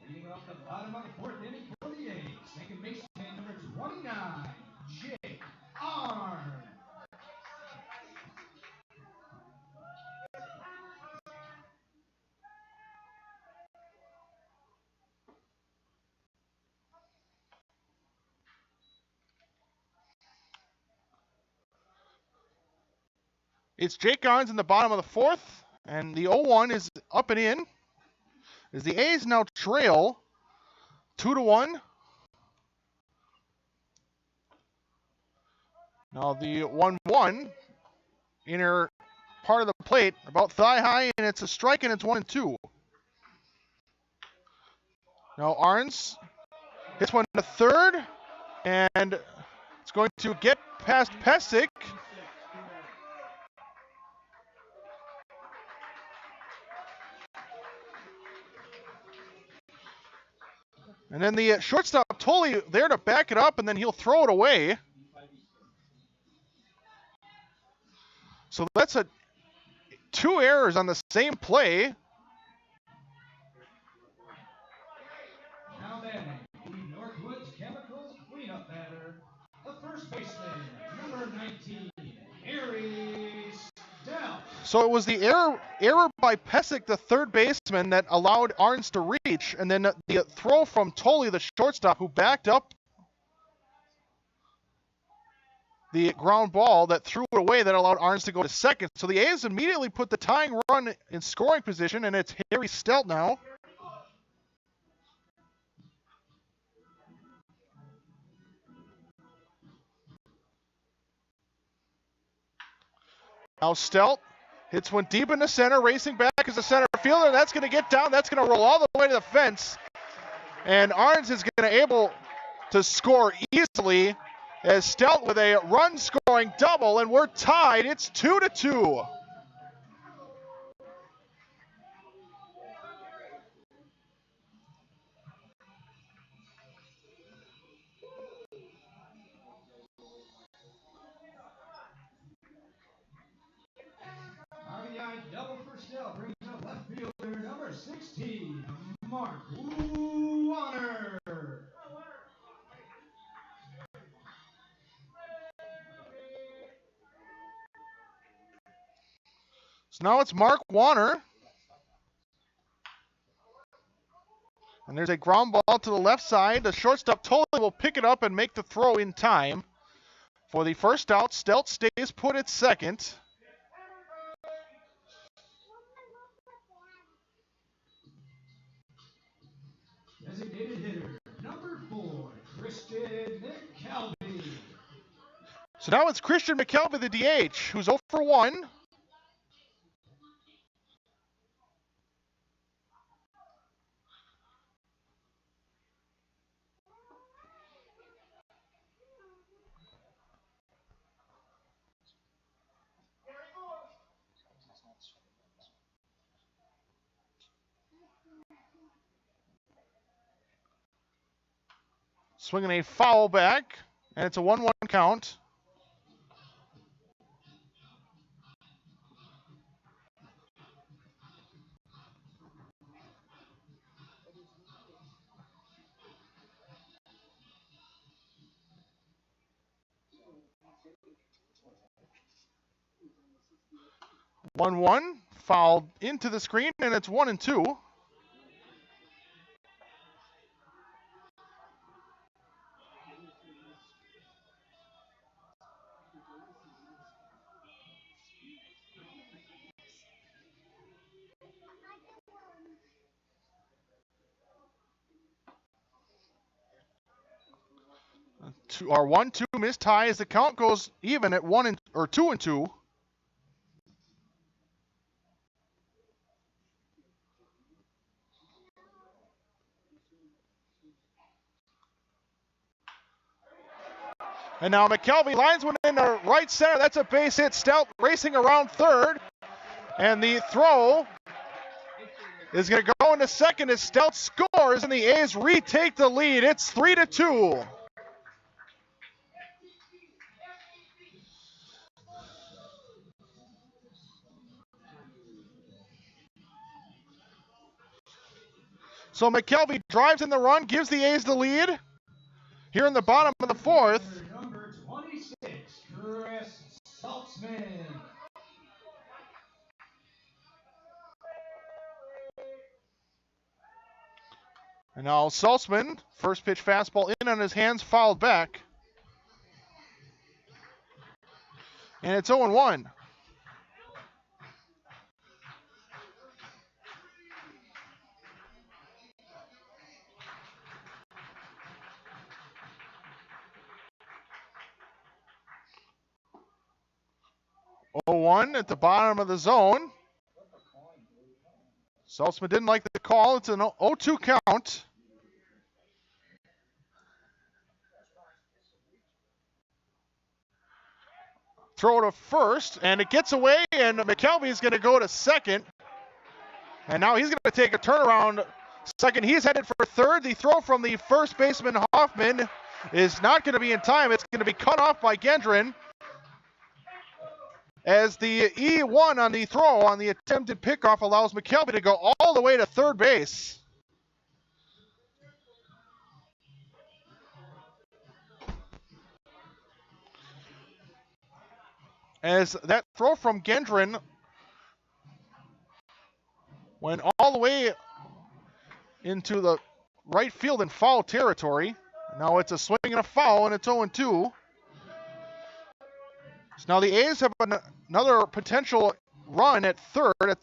Speaker 6: Leading off the bottom of the fourth inning for the A's, second baseman number 29, Jake Arn.
Speaker 1: It's Jake Arns in the bottom of the fourth, and the 0-1 is up and in, as the A's now trail 2-1. Now the 1-1, inner part of the plate, about thigh high, and it's a strike, and it's 1-2. Now Arns hits one to third, and it's going to get past Pesic. And then the shortstop, Tolley, there to back it up, and then he'll throw it away. So that's two errors on the same play.
Speaker 6: Now then, the Northwoods Chemicals cleanup batter, the first baseman, number 19, Harry Stout.
Speaker 1: So it was the error by Pesic, the third baseman, that allowed Arns to reach, and then the throw from Tolley, the shortstop, who backed up the ground ball that threw it away, that allowed Arns to go to second. So the A's immediately put the tying run in scoring position, and it's Harry Stout now. Now Stout hits one deep in the center, racing back as a center fielder. That's going to get down. That's going to roll all the way to the fence. And Arns is going to to score easily as Stout with a run-scoring double, and we're tied. It's 2-2.
Speaker 6: RBI double for Stell brings up left fielder number 16, Mark Warner.
Speaker 1: So now it's Mark Warner. And there's a ground ball to the left side. The shortstop totally will pick it up and make the throw in time. For the first out, Stelt stays put at second.
Speaker 6: Designated hitter number 4, Christian McKelvey.
Speaker 1: So now it's Christian McKelvey, the DH, who's 0 for 1. Swinging a foul back, and it's a 1-1 count. One fouled into the screen, and it's 1-2. Our 1-2 missed tie as the count goes even at 2-2. And now McKelvey lines one in the right center. That's a base hit. Stout racing around third. And the throw is going to go into second as Stout scores, and the A's retake the lead. It's 3-2. So McKelvey drives in the run, gives the A's the lead. Here in the bottom of the fourth.
Speaker 6: Number 26, Chris Saltzman.
Speaker 1: And now Saltzman, first pitch fastball in on his hands, fouled back. And it's 0-1. At the bottom of the zone. Saltzman didn't like the call. It's an 0-2 count. Throw to first, and it gets away, and McKelvey's going to go to second. And now he's going to take a turnaround second. He's headed for third. The throw from the first baseman, Hoffman, is not going to be in time. It's going to be cut off by Gendron, as the E1 on the throw on the attempted pickoff allows McKelvey to go all the way to third base. As that throw from Gendron went all the way into the right field and foul territory. Now it's a swing and a foul, and it's 0-2. So now the A's have another potential run at third. Are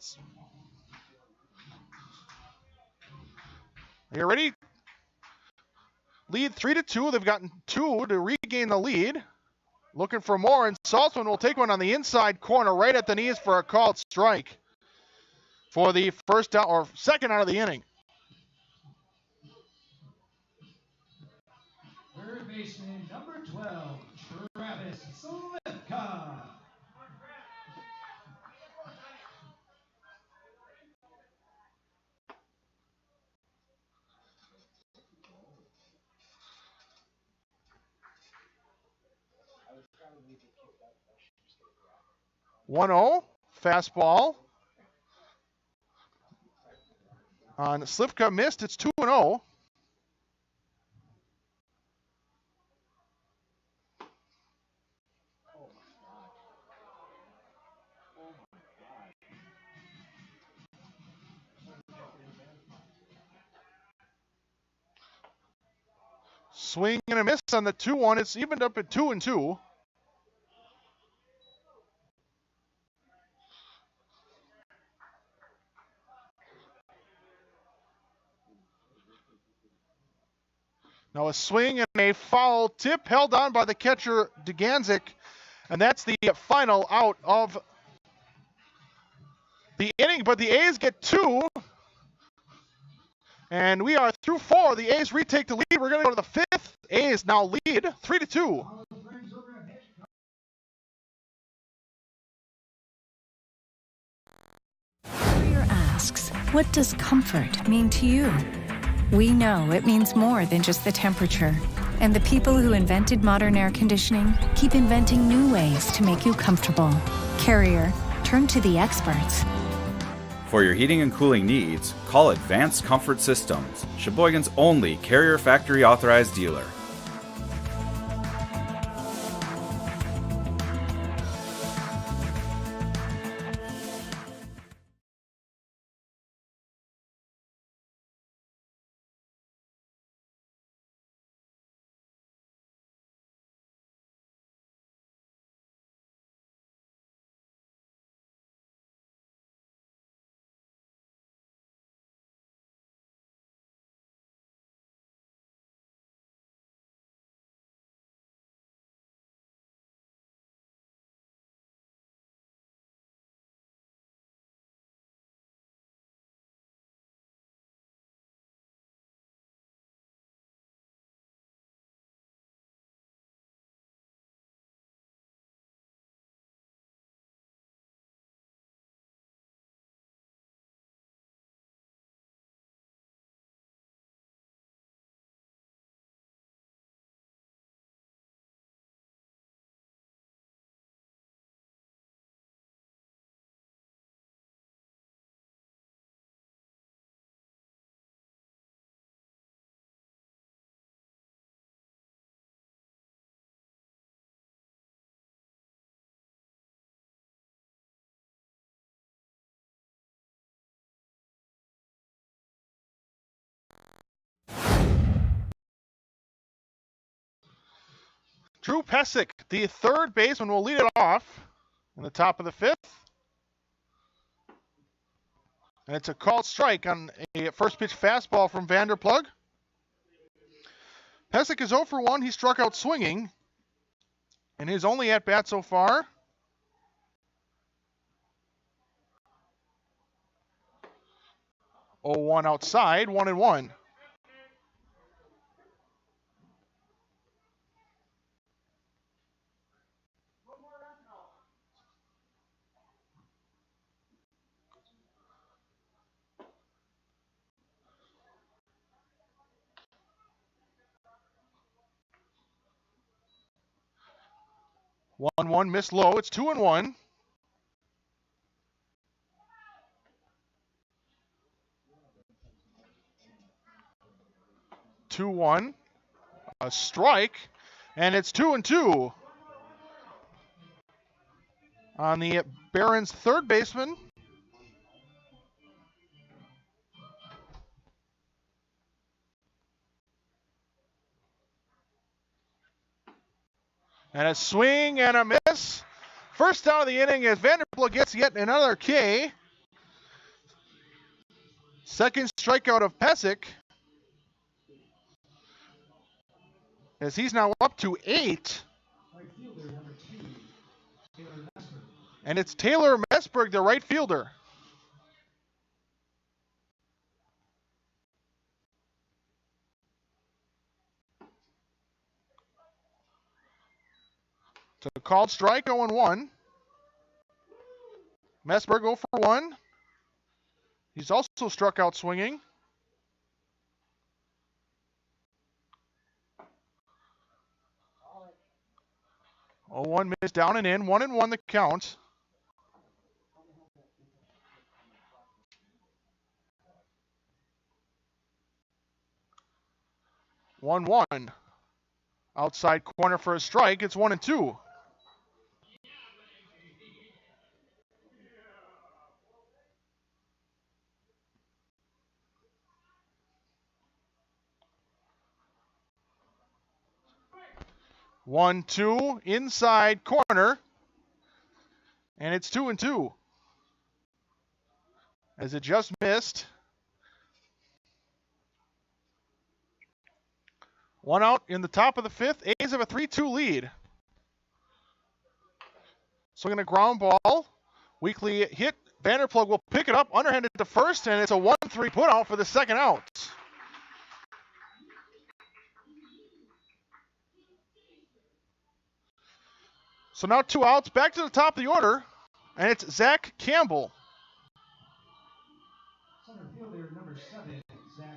Speaker 1: you ready? Lead 3-2. They've gotten 2 to regain the lead. Looking for more, and Saltzman will take one on the inside corner right at the knees for a called strike for the second out of the inning. 1-0. Fastball on Slivka, missed. It's 2-0. Swing and a miss on the 2-1. It's evened up at 2-2. Now a swing and a foul tip held on by the catcher, Duganzik, and that's the final out of the inning. But the A's get 2, and we are through 4. The A's retake the lead. We're going to go to the 5th. A's now lead 3-2.
Speaker 7: Carrier asks, what does comfort mean to you? We know it means more than just the temperature. And the people who invented modern air conditioning keep inventing new ways to make you comfortable. Carrier, turn to the experts.
Speaker 8: For your heating and cooling needs, call Advanced Comfort Systems, Sheboygan's only Carrier factory authorized dealer.
Speaker 1: Drew Pesic, the third baseman, will lead it off in the top of the 5th. And it's a called strike on a first pitch fastball from Vanderplug. Pesic is 0 for 1. He struck out swinging in his only at-bat so far. Oh, 1 outside, 1-1. One missed low. It's 2-1. A strike, and it's 2-2 on the Barons' third baseman. And a swing and a miss. First down of the inning as Vanderbilt gets yet another K. Second strikeout of Pesic, as he's now up to 8. And it's Taylor Messberg, the right fielder. So called strike, 0-1. Messberg 0 for 1. He's also struck out swinging. 0-1 miss down and in. 1-1 the count. One one. Outside corner for a strike. It's 1-2. One, two, inside corner. And it's 2-2. As it just missed. One out in the top of the fifth. A's have a 3-2 lead. Swinging a ground ball. Weakly hit. Vanderplug will pick it up, underhanded to first, and it's a 1-3 put out for the second out. So now 2 outs, back to the top of the order, and it's Zach Campbell.
Speaker 6: Center fielder number 7, Zach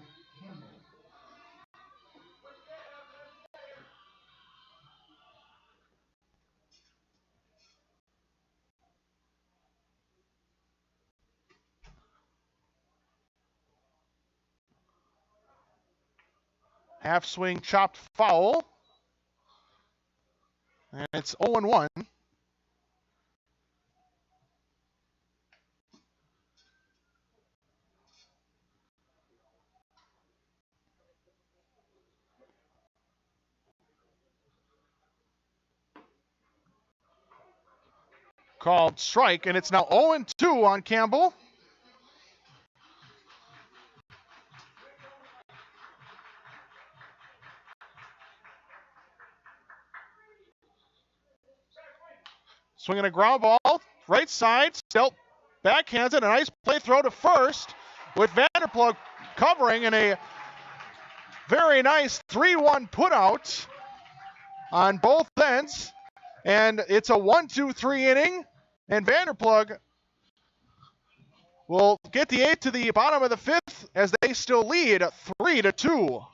Speaker 6: Campbell.
Speaker 1: Half swing chopped foul. And it's 0-1. Called strike, and it's now 0-2 on Campbell. Swinging a ground ball, right side, Stelt backhands it, a nice play throw to first with Vanderplug covering and a very nice 3-1 put out on both ends. And it's a 1-2-3 inning, and Vanderplug will get the 8 to the bottom of the fifth as they still lead 3-2.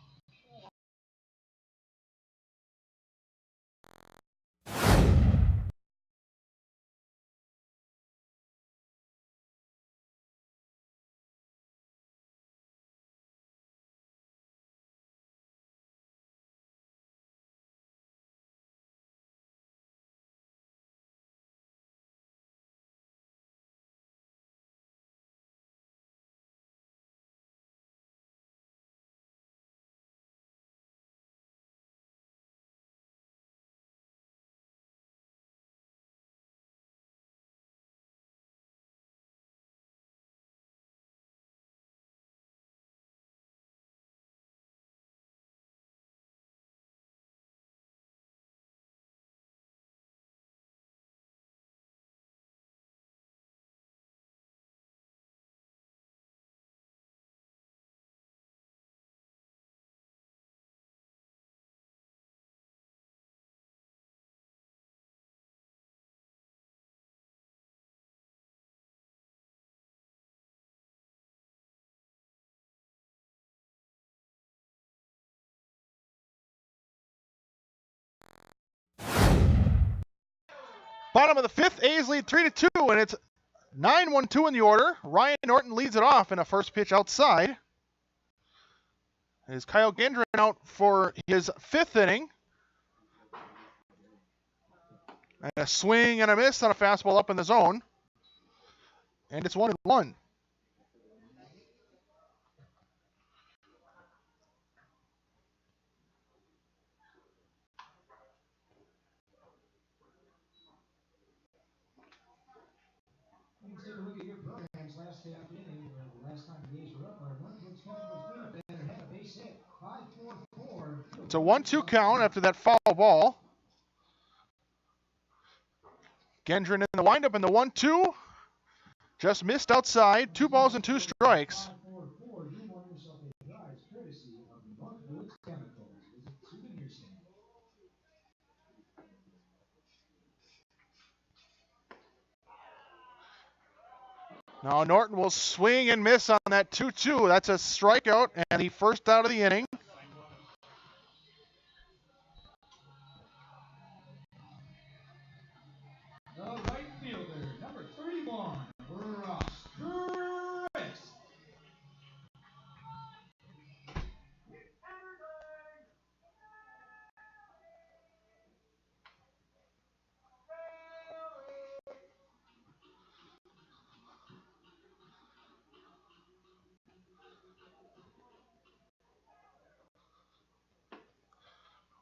Speaker 1: Bottom of the fifth, A's lead 3-2, and it's 9-1-2 in the order. Ryan Norton leads it off in a first pitch outside. Is Kyle Gendron out for his fifth inning. And a swing and a miss on a fastball up in the zone. And it's 1-1.
Speaker 6: Let's take a look at your programs last half inning. Last time the A's were up, our Northwoods Chemicals cleanup batter had a base hit. 5-4-4.
Speaker 1: It's a 1-2 count after that foul ball. Gendron in the windup in the 1-2. Just missed outside. 2 balls and 2 strikes.
Speaker 6: 5-4-4. You won yourself a prize courtesy of Northwoods Chemicals. Visit Souvenir Stand.
Speaker 1: Now Norton will swing and miss on that 2-2. That's a strikeout and the first out of the inning.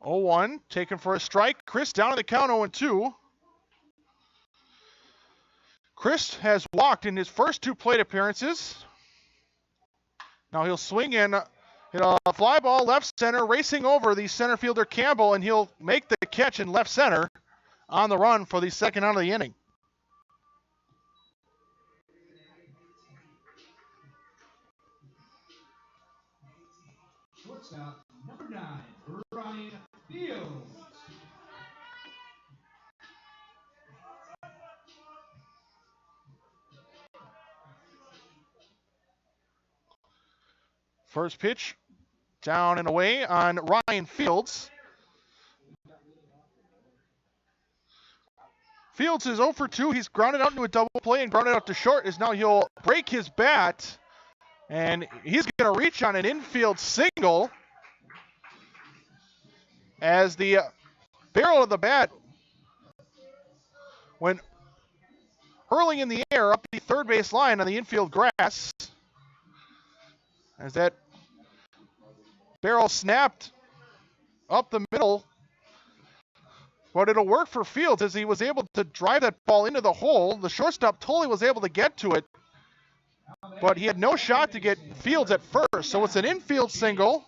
Speaker 1: 0-1, taken for a strike. Chris down to the count 0-2. Chris has walked in his first 2 plate appearances. Now he'll swing in, hit a fly ball left center, racing over the center fielder Campbell, and he'll make the catch in left center on the run for the second out of the inning.
Speaker 6: Shortstop, number 9, Ryan Fields.
Speaker 1: First pitch, down and away on Ryan Fields. Fields is 0 for 2. He's grounded out into a double play and grounded out to short. Is now he'll break his bat, and he's going to reach on an infield single as the barrel of the bat went hurling in the air up the third base line on the infield grass. As that barrel snapped up the middle. But it'll work for Fields as he was able to drive that ball into the hole. The shortstop Tully was able to get to it, but he had no shot to get Fields at first. So it's an infield single.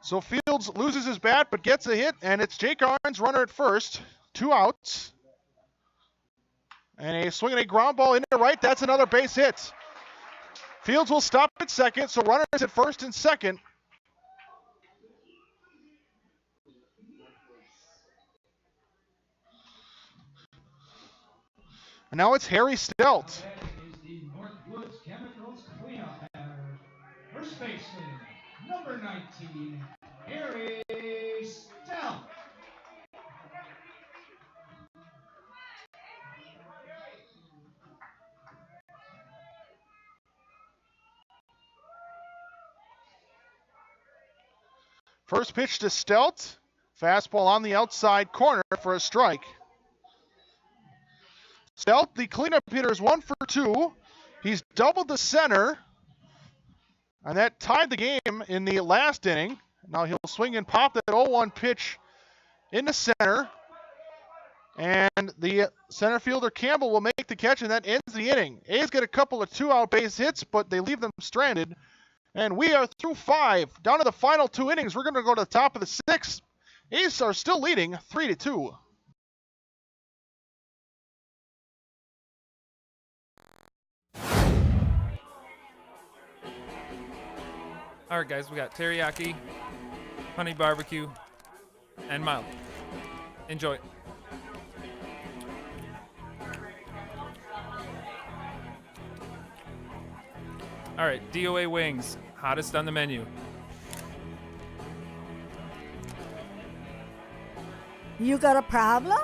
Speaker 1: So Fields loses his bat but gets a hit, and it's Jake Arns, runner at first. 2 outs. And a swing and a ground ball into right. That's another base hit. Fields will stop at second, so runners at first and second. And now it's Harry Stelt.
Speaker 6: That is the Northwoods Chemicals cleanup batter. First baseman, number 19, Harry Stelt.
Speaker 1: First pitch to Stelt. Fastball on the outside corner for a strike. Stelt, the cleanup hitter, is 1 for 2. He's doubled the center, and that tied the game in the last inning. Now he'll swing and pop that 0-1 pitch into center, and the center fielder Campbell will make the catch, and that ends the inning. A's get a couple of 2-out base hits, but they leave them stranded. And we are through 5. Down to the final 2 innings. We're going to go to the top of the 6th. A's are still leading 3-2.
Speaker 9: All right, guys, we got teriyaki, honey barbecue, and mild. Enjoy. All right, DOA wings, hottest on the menu.
Speaker 10: You got a problem?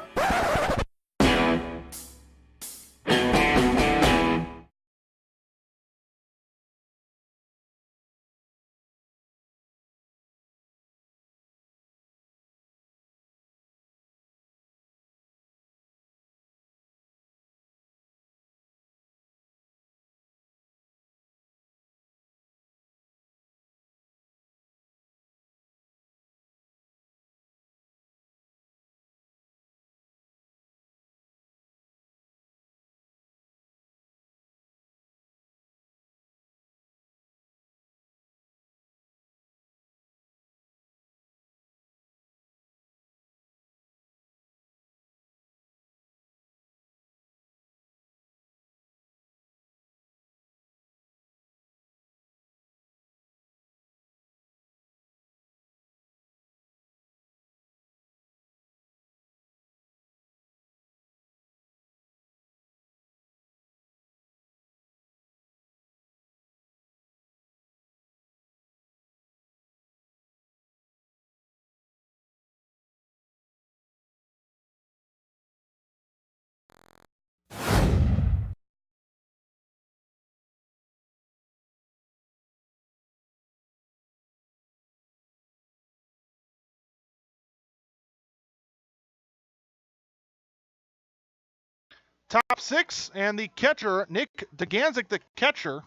Speaker 1: Top 6, and the catcher, Nick Deganzik, the catcher.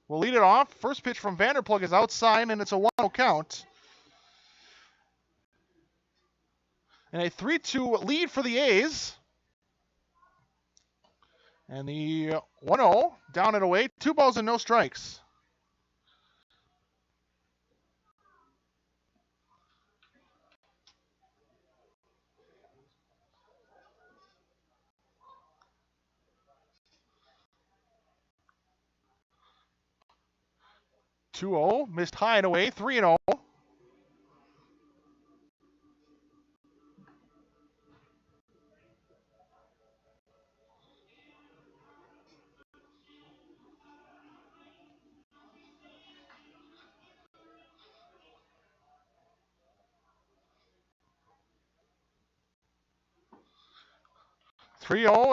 Speaker 1: will lead it off. First pitch from Vanderplug is outside, and it's a 1-0 count. And a 3-2 lead for the A's. And the 1-0 down and away. 2 balls and no strikes. Two-0 missed high and away. 3-0.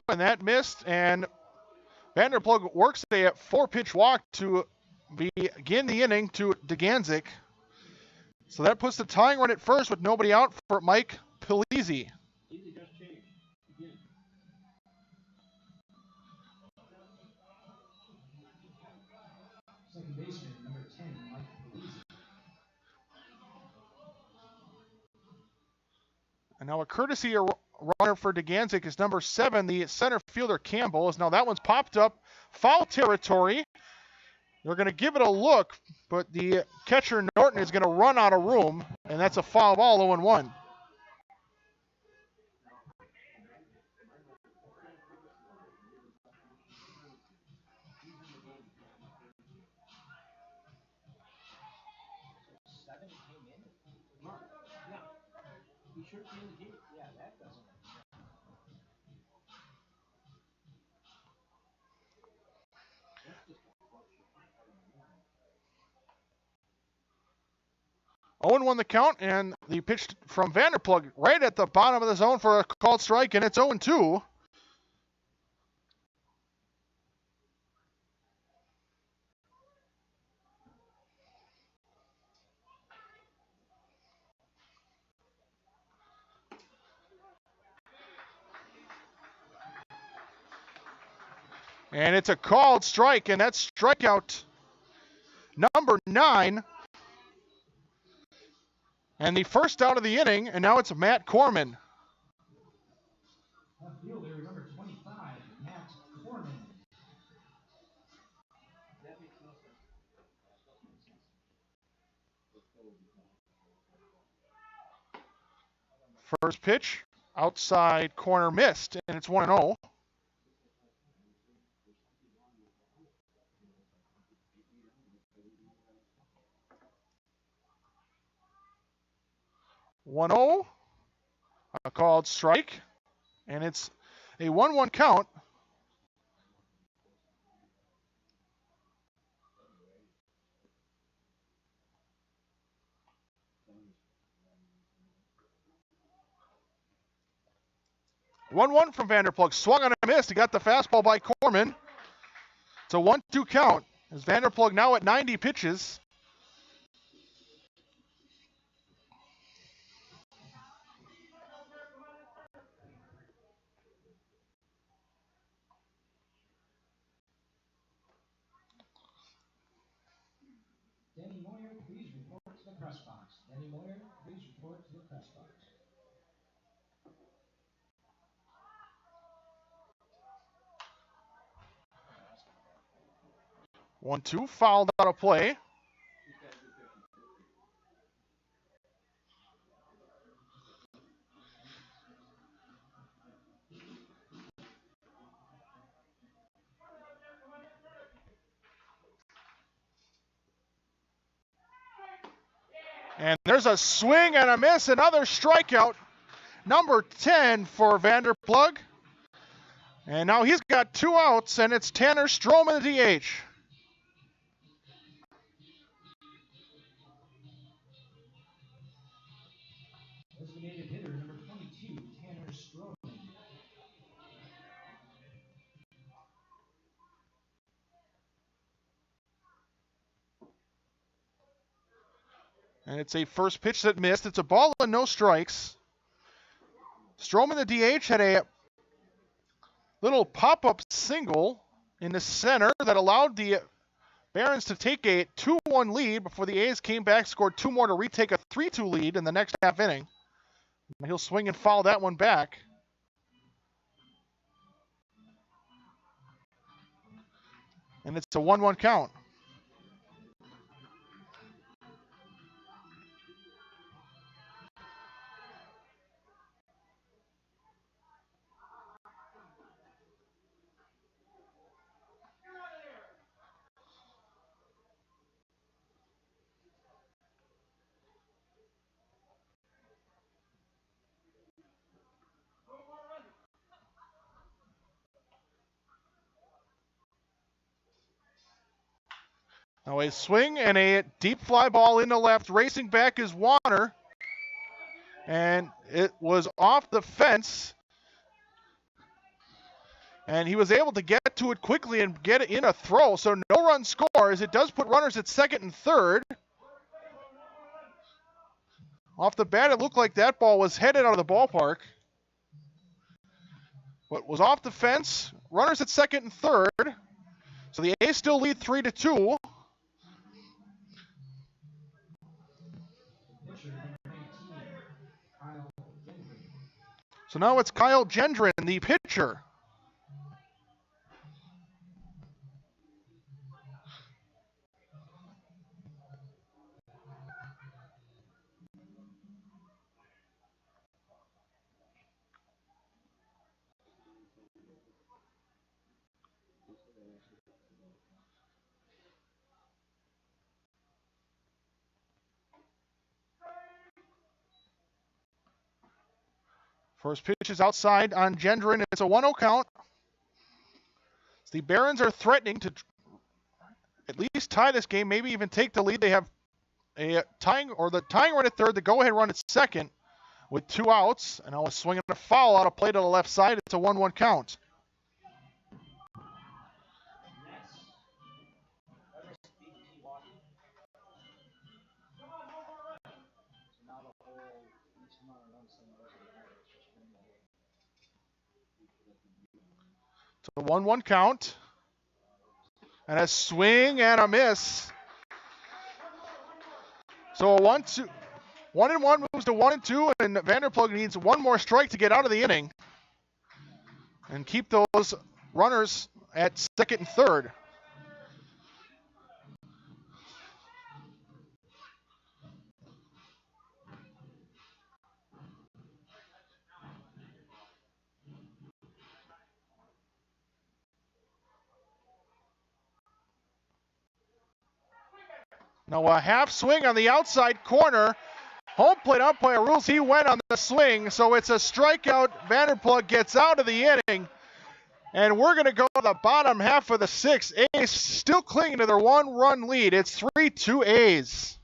Speaker 1: And that missed, and Vanderplug works a 4-pitch walk to begin the inning to DeGanzik. So that puts the tying run at first with nobody out for Mike Pelisi.
Speaker 6: Second baseman, number 10, Mike Pelisi.
Speaker 1: And now a courtesy runner for DeGanzik is number 7, the center fielder Campbell. Now that one's popped up foul territory. They're going to give it a look, but the catcher Norton is going to run out of room, and that's a foul ball, 0-1. Owen won the count, and the pitch from Vanderplug right at the bottom of the zone for a called strike, and it's 0-2. And it's a called strike, and that's strikeout number 9. And the first out of the inning, and now it's Matt Corman.
Speaker 6: Left fielder, number 25, Matt Corman.
Speaker 1: First pitch, outside corner missed, and it's 1-0. A called strike, and it's a 1-1 count. One from Vanderplug. Swung on a miss. He got the fastball by Corman. It's a 1-2 count. As Vanderplug now at 90 pitches.
Speaker 6: Danny Moyer, please report to the press box. Danny Moyer, please report to the press box.
Speaker 1: 1-2, fouled out of play. And there's a swing and a miss, another strikeout. Number 10 for Vanderplug. And now he's got 2 outs, and it's Tanner Stroman, the DH.
Speaker 6: Designated hitter, number 22, Tanner Stroman.
Speaker 1: And it's a first pitch that missed. It's a ball and no strikes. Stroman, the DH, had a little pop-up single in the center that allowed the Barons to take a 2-1 lead before the A's came back, scored 2 more to retake a 3-2 lead in the next half inning. And he'll swing and foul that one back. And it's a 1-1 count. Now a swing and a deep fly ball into left. Racing back is Warner. And it was off the fence. And he was able to get to it quickly and get it in a throw. So no run scores. It does put runners at second and third. Off the bat, it looked like that ball was headed out of the ballpark. But was off the fence. Runners at second and third. So the A's still lead 3-2. So now it's Kyle Gendron, the pitcher. First pitch is outside on Gendron. It's a 1-0 count. The Barons are threatening to at least tie this game, maybe even take the lead. They have the tying run at third, the go-ahead run at second with 2 outs. And now a swing and a foul out of play to the left side. It's a 1-1 count. It's a 1-1 count. And a swing and a miss. So a 1-2. 1-1 moves to 1-2, and Vanderplug needs one more strike to get out of the inning and keep those runners at second and third. Now a half swing on the outside corner. Home plate umpire rules he went on the swing, so it's a strikeout. Vanderplug gets out of the inning, and we're going to go to the bottom half of the 6th. A's still clinging to their 1-run lead. It's 3-2 A's.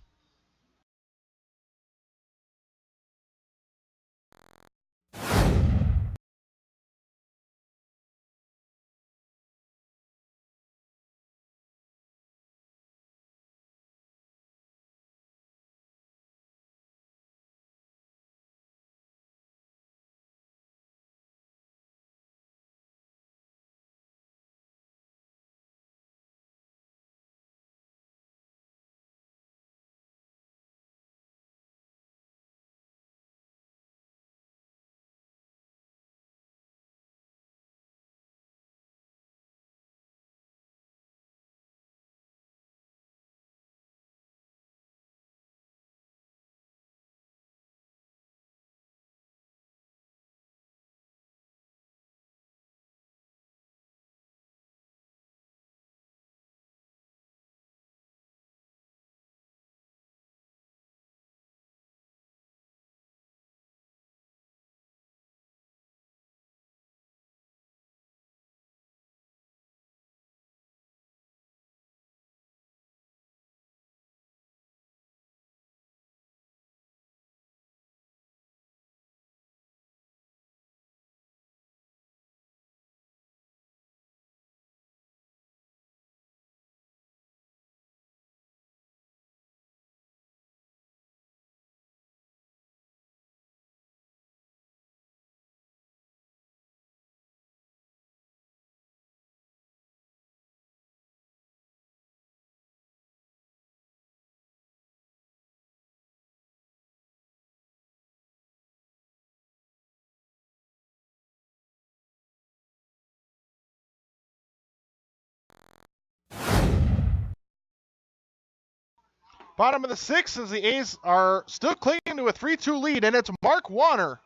Speaker 1: Bottom of the 6th as the A's are still clinging to a 3-2 lead, and it's Mark Warner.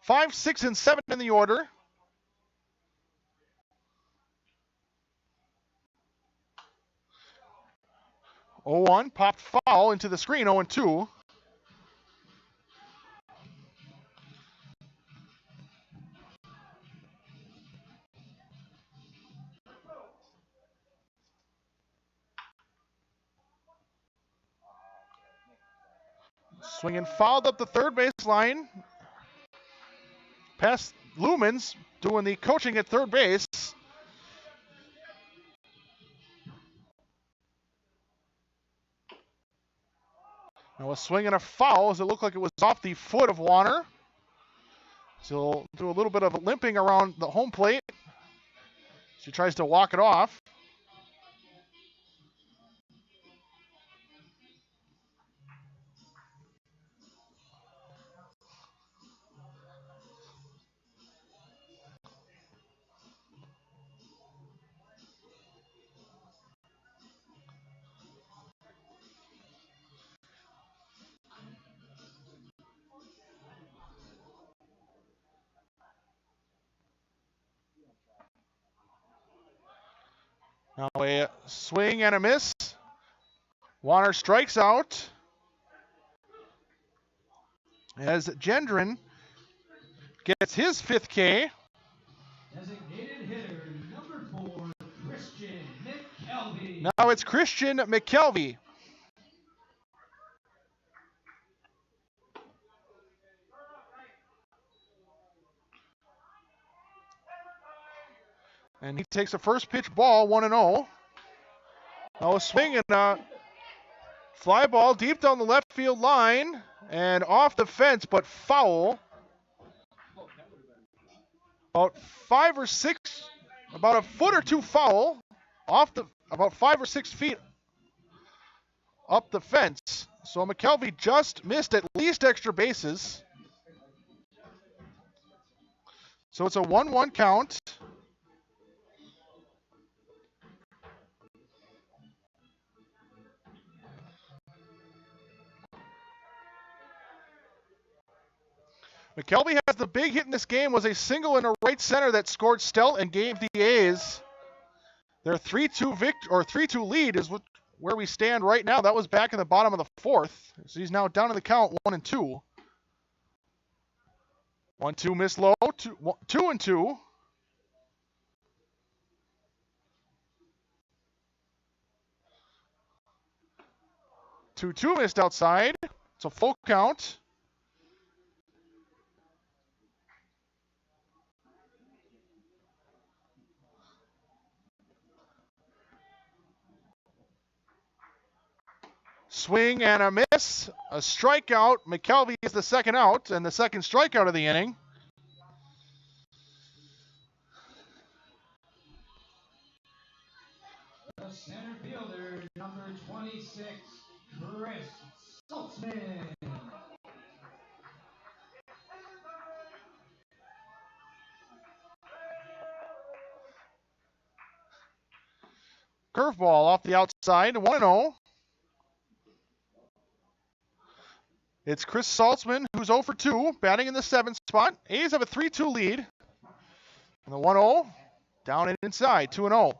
Speaker 1: 5, 6, and 7 in the order. Oh, 1 popped foul into the screen. 0-2. Swinging fouled up the third base line. Past Lumens doing the coaching at third base. Now a swing and a foul as it looked like it was off the foot of Warner. So he'll do a little bit of limping around the home plate. She tries to walk it off. Now a swing and a miss. Warner strikes out. As Gendron gets his 5th K.
Speaker 6: Designated hitter number 4, Christian McKelvey.
Speaker 1: Now it's Christian McKelvey. And he takes a first pitch ball, 1-0. Now a swing and a fly ball deep down the left field line and off the fence, but foul. About 5 or 6, about a foot or 2 foul, about 5 or 6 feet up the fence. So McKelvey just missed at least extra bases. So it's a 1-1 count. McKelvey has the big hit in this game, was a single in a right center that scored Stelt and gave the A's their 3-2 lead is where we stand right now. That was back in the bottom of the 4th. So he's now down in the count 1-2. 1-2 miss low, 2-2. 2-2 missed outside. It's a full count. Swing and a miss, a strikeout. McKelvey is the second out and the second strikeout of the inning.
Speaker 6: The center fielder, number 26, Chris Saltzman.
Speaker 1: Curveball off the outside, 1-0. It's Chris Saltzman, who's 0 for 2, batting in the 7th spot. A's have a 3-2 lead. And the 1-0, down and inside, 2-0.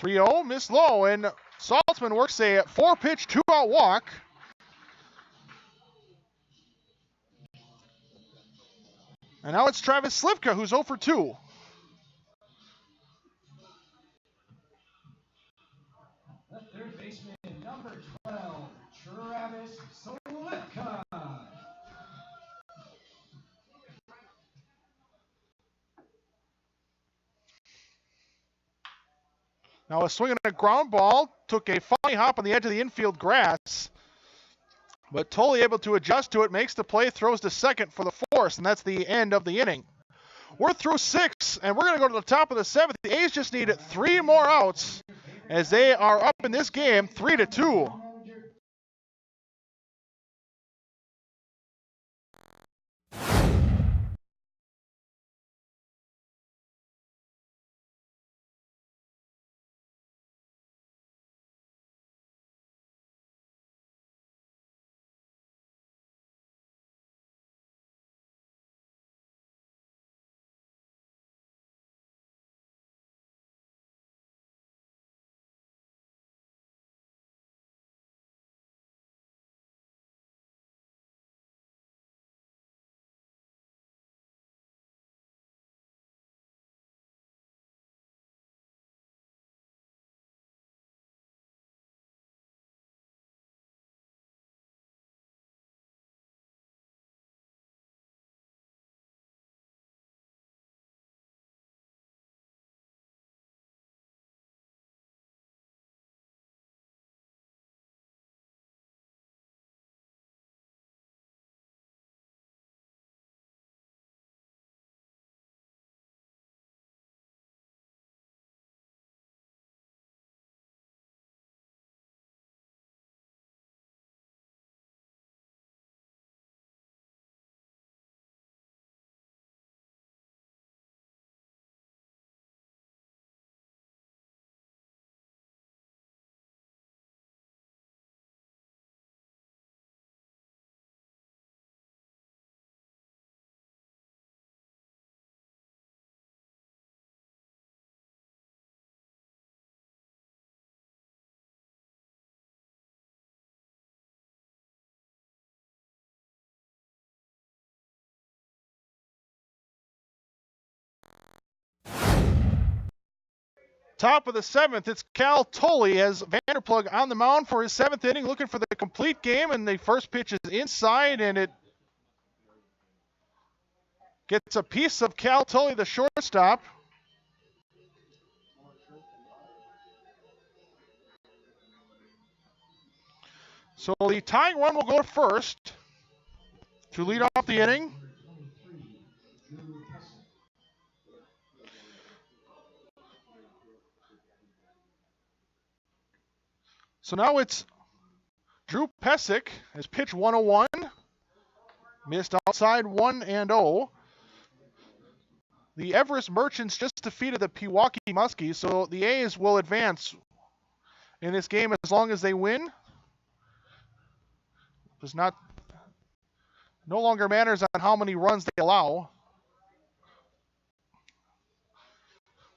Speaker 1: (3-0) miss low, and Saltzman works a 4-pitch, 2-out walk. And now it's Travis Slivka, who's 0 for 2.
Speaker 6: The third baseman, number 12, Travis Slivka.
Speaker 1: Now a swing and a ground ball, took a funny hop on the edge of the infield grass, but totally able to adjust to it, makes the play, throws to second for the 4th. force, and that's the end of the inning. We're through 6, and we're going to go to the top of the 7th. The A's just need 3 more outs as they are up in this game 3-2. Top of the 7th, it's Cal Tully as Vanderplug on the mound for his 7th inning, looking for the complete game, and the first pitch is inside, and it gets a piece of Cal Tully, the shortstop. So the tying run will go to first to lead off the inning. So now it's Drew Pesic has pitched 101, missed outside 1-0. The Everest Merchants just defeated the Pewaukee Muskies, so the A's will advance in this game as long as they win. Does not no longer matters on how many runs they allow.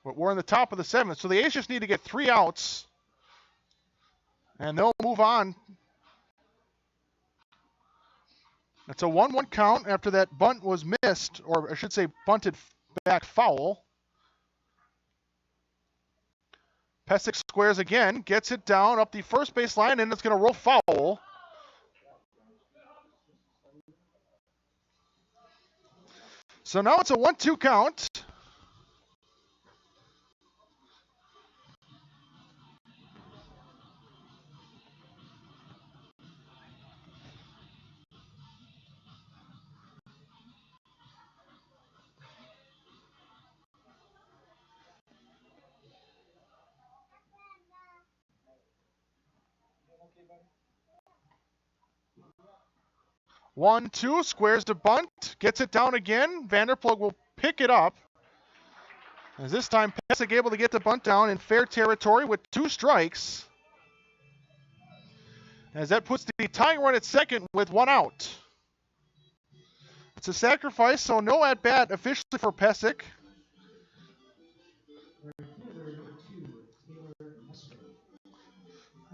Speaker 1: But we're in the top of the 7th, so the A's just need to get 3 outs, and they'll move on. It's a 1-1 count after that bunt was missed, or I should say bunted back foul. Pesic squares again, gets it down up the first base line, and it's going to roll foul. So now it's a 1-2 count. One, two, squares to bunt, gets it down again. Vanderplug will pick it up. As this time, Pesic able to get the bunt down in fair territory with 2 strikes. As that puts the tying run at second with 1 out. It's a sacrifice, so no at-bat officially for Pesic.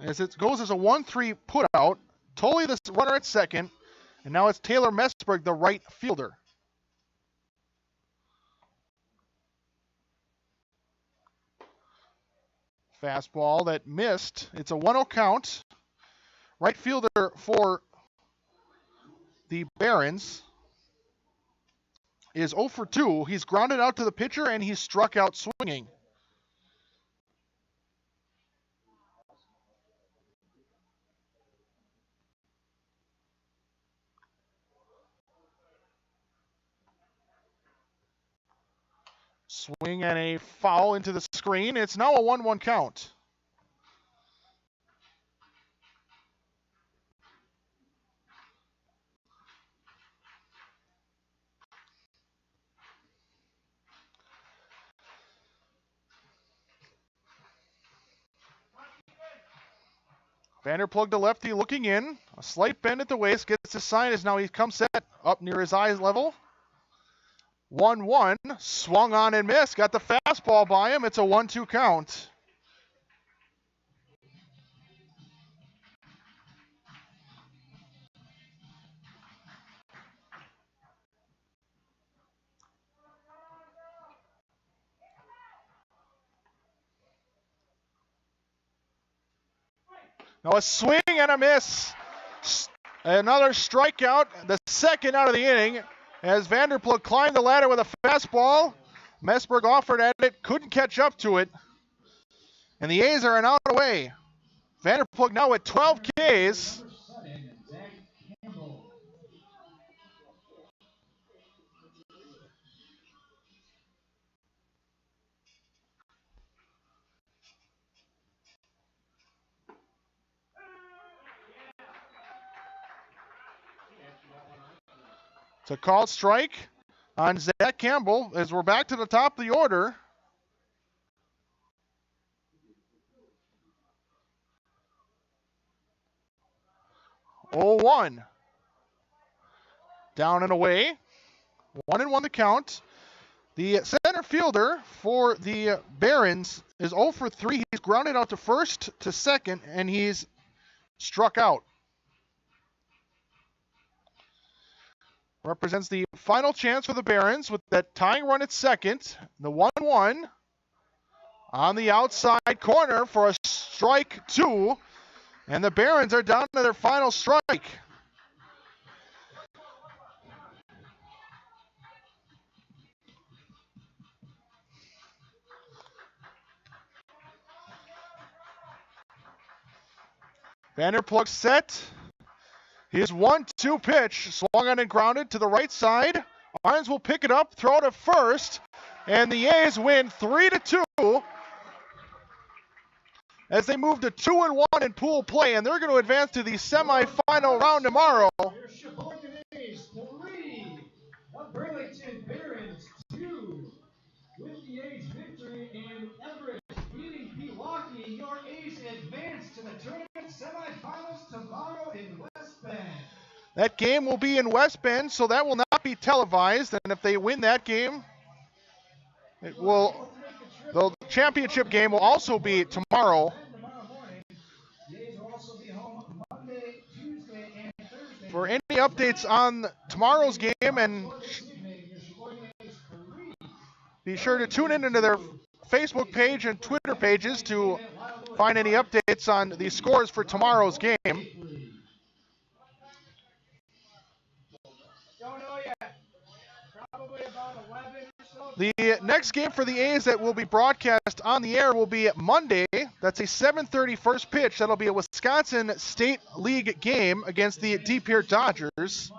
Speaker 1: As it goes as a 1-3 putout, Tully the runner at second, and now it's Taylor Messberg, the right fielder. Fastball that missed. It's a 1-0 count. Right fielder for the Barons is 0 for 2. He's grounded out to the pitcher, and he's struck out swinging. Swing and a foul into the screen. It's now a 1-1 count. Vanderplug to lefty looking in. A slight bend at the waist. Gets his sign as now he comes set up near his eyes level. 1-1. Swung on and missed. Got the fastball by him. It's a 1-2 count. Now a swing and a miss. Another strikeout, the second out of the inning, as Vanderplug climbed the ladder with a fastball. Messberg offered at it, couldn't catch up to it. And the A's are an out away. Vanderplug now at 12 Ks. It's a called strike on Zach Campbell as we're back to the top of the order. Oh, 1. Down and away. 1-1 the count. The center fielder for the Barons is 0 for 3. He's grounded out to first, to second, and he's struck out. Represents the final chance for the Barons with that tying run at second. The 1-1 on the outside corner for a strike 2. And the Barons are down to their final strike. Vanderplug set. His 1-2 pitch, swung on and grounded to the right side. Arns will pick it up, throw it to first, and the A's win 3-2 as they move to 2-1 in pool play, and they're going to advance to the semifinal round tomorrow.
Speaker 6: Sheboygan A's 3, the Burlington Barons 2. With the A's victory in Everett beating Pewaukee, your A's advance to the tournament semifinals tomorrow in West Bend.
Speaker 1: That game will be in West Bend, so that will not be televised, and if they win that game, the championship game will also be tomorrow. For any updates on tomorrow's game, and be sure to tune into their Facebook page and Twitter pages to find any updates on the scores for tomorrow's game.
Speaker 6: Don't know yet. Probably about 11 or so.
Speaker 1: The next game for the A's that will be broadcast on the air will be Monday. That's a 7:30 first pitch. That'll be a Wisconsin State League game against the De Pere Dodgers.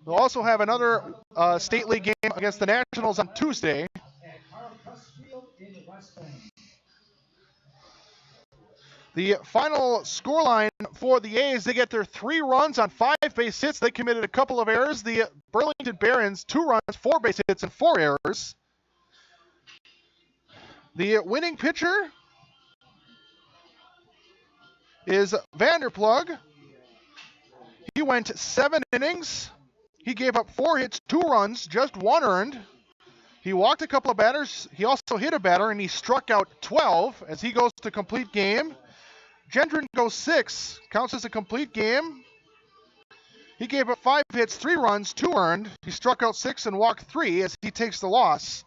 Speaker 1: They'll also have another State League game against the Nationals on Tuesday. The final scoreline for the A's, they get their 3 runs on 5 base hits. They committed a couple of errors. The Burlington Barons, 2 runs, 4 base hits, and 4 errors. The winning pitcher is Vanderplug. He went 7 innings. He gave up 4 hits, 2 runs, just 1 earned. He walked a couple of batters. He also hit a batter, and he struck out 12 as he goes to complete game. Gendron goes 6, counts as a complete game. He gave up 5 hits, 3 runs, 2 earned. He struck out 6 and walked 3 as he takes the loss.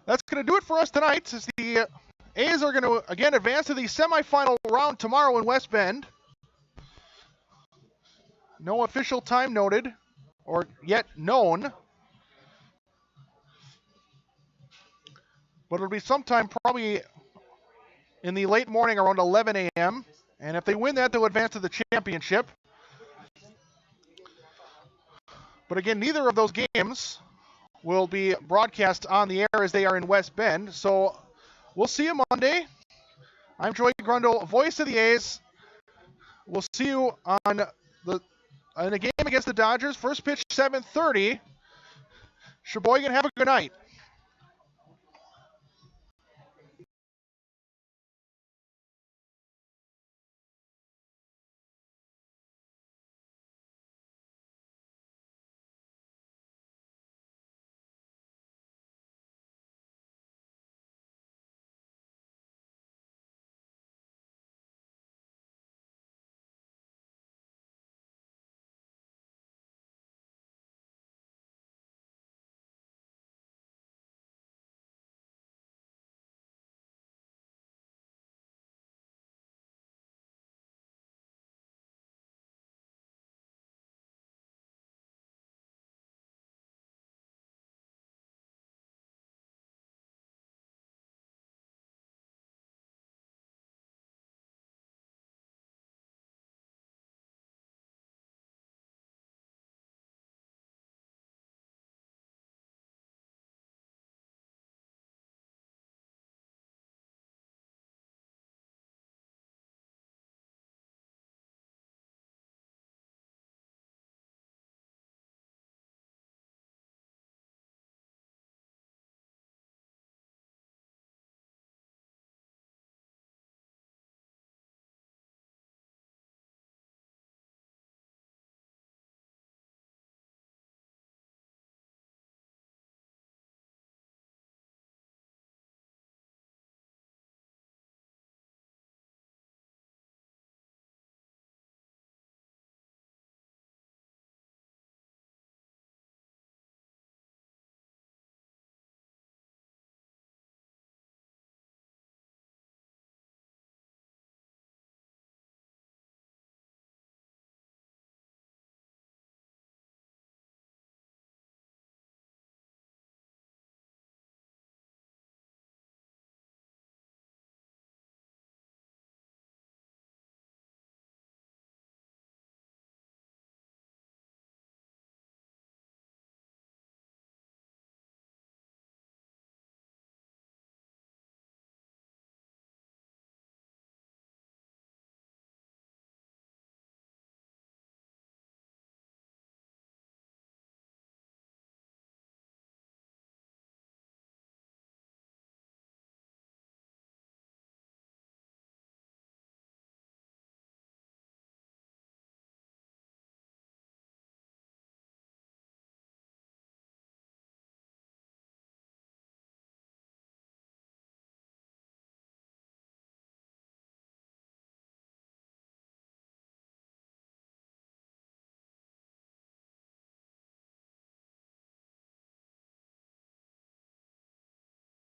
Speaker 1: That's going to do it for us tonight, as the A's are going to again advance to the semifinal round tomorrow in West Bend. No official time noted or yet known. But it'll be sometime probably in the late morning around 11 a.m. And if they win that, they'll advance to the championship. But again, neither of those games will be broadcast on the air as they are in West Bend. So we'll see you Monday. I'm Troy Grundle, voice of the A's. We'll see you on in a game against the Dodgers. First pitch 7:30. Sheboygan, have a good night.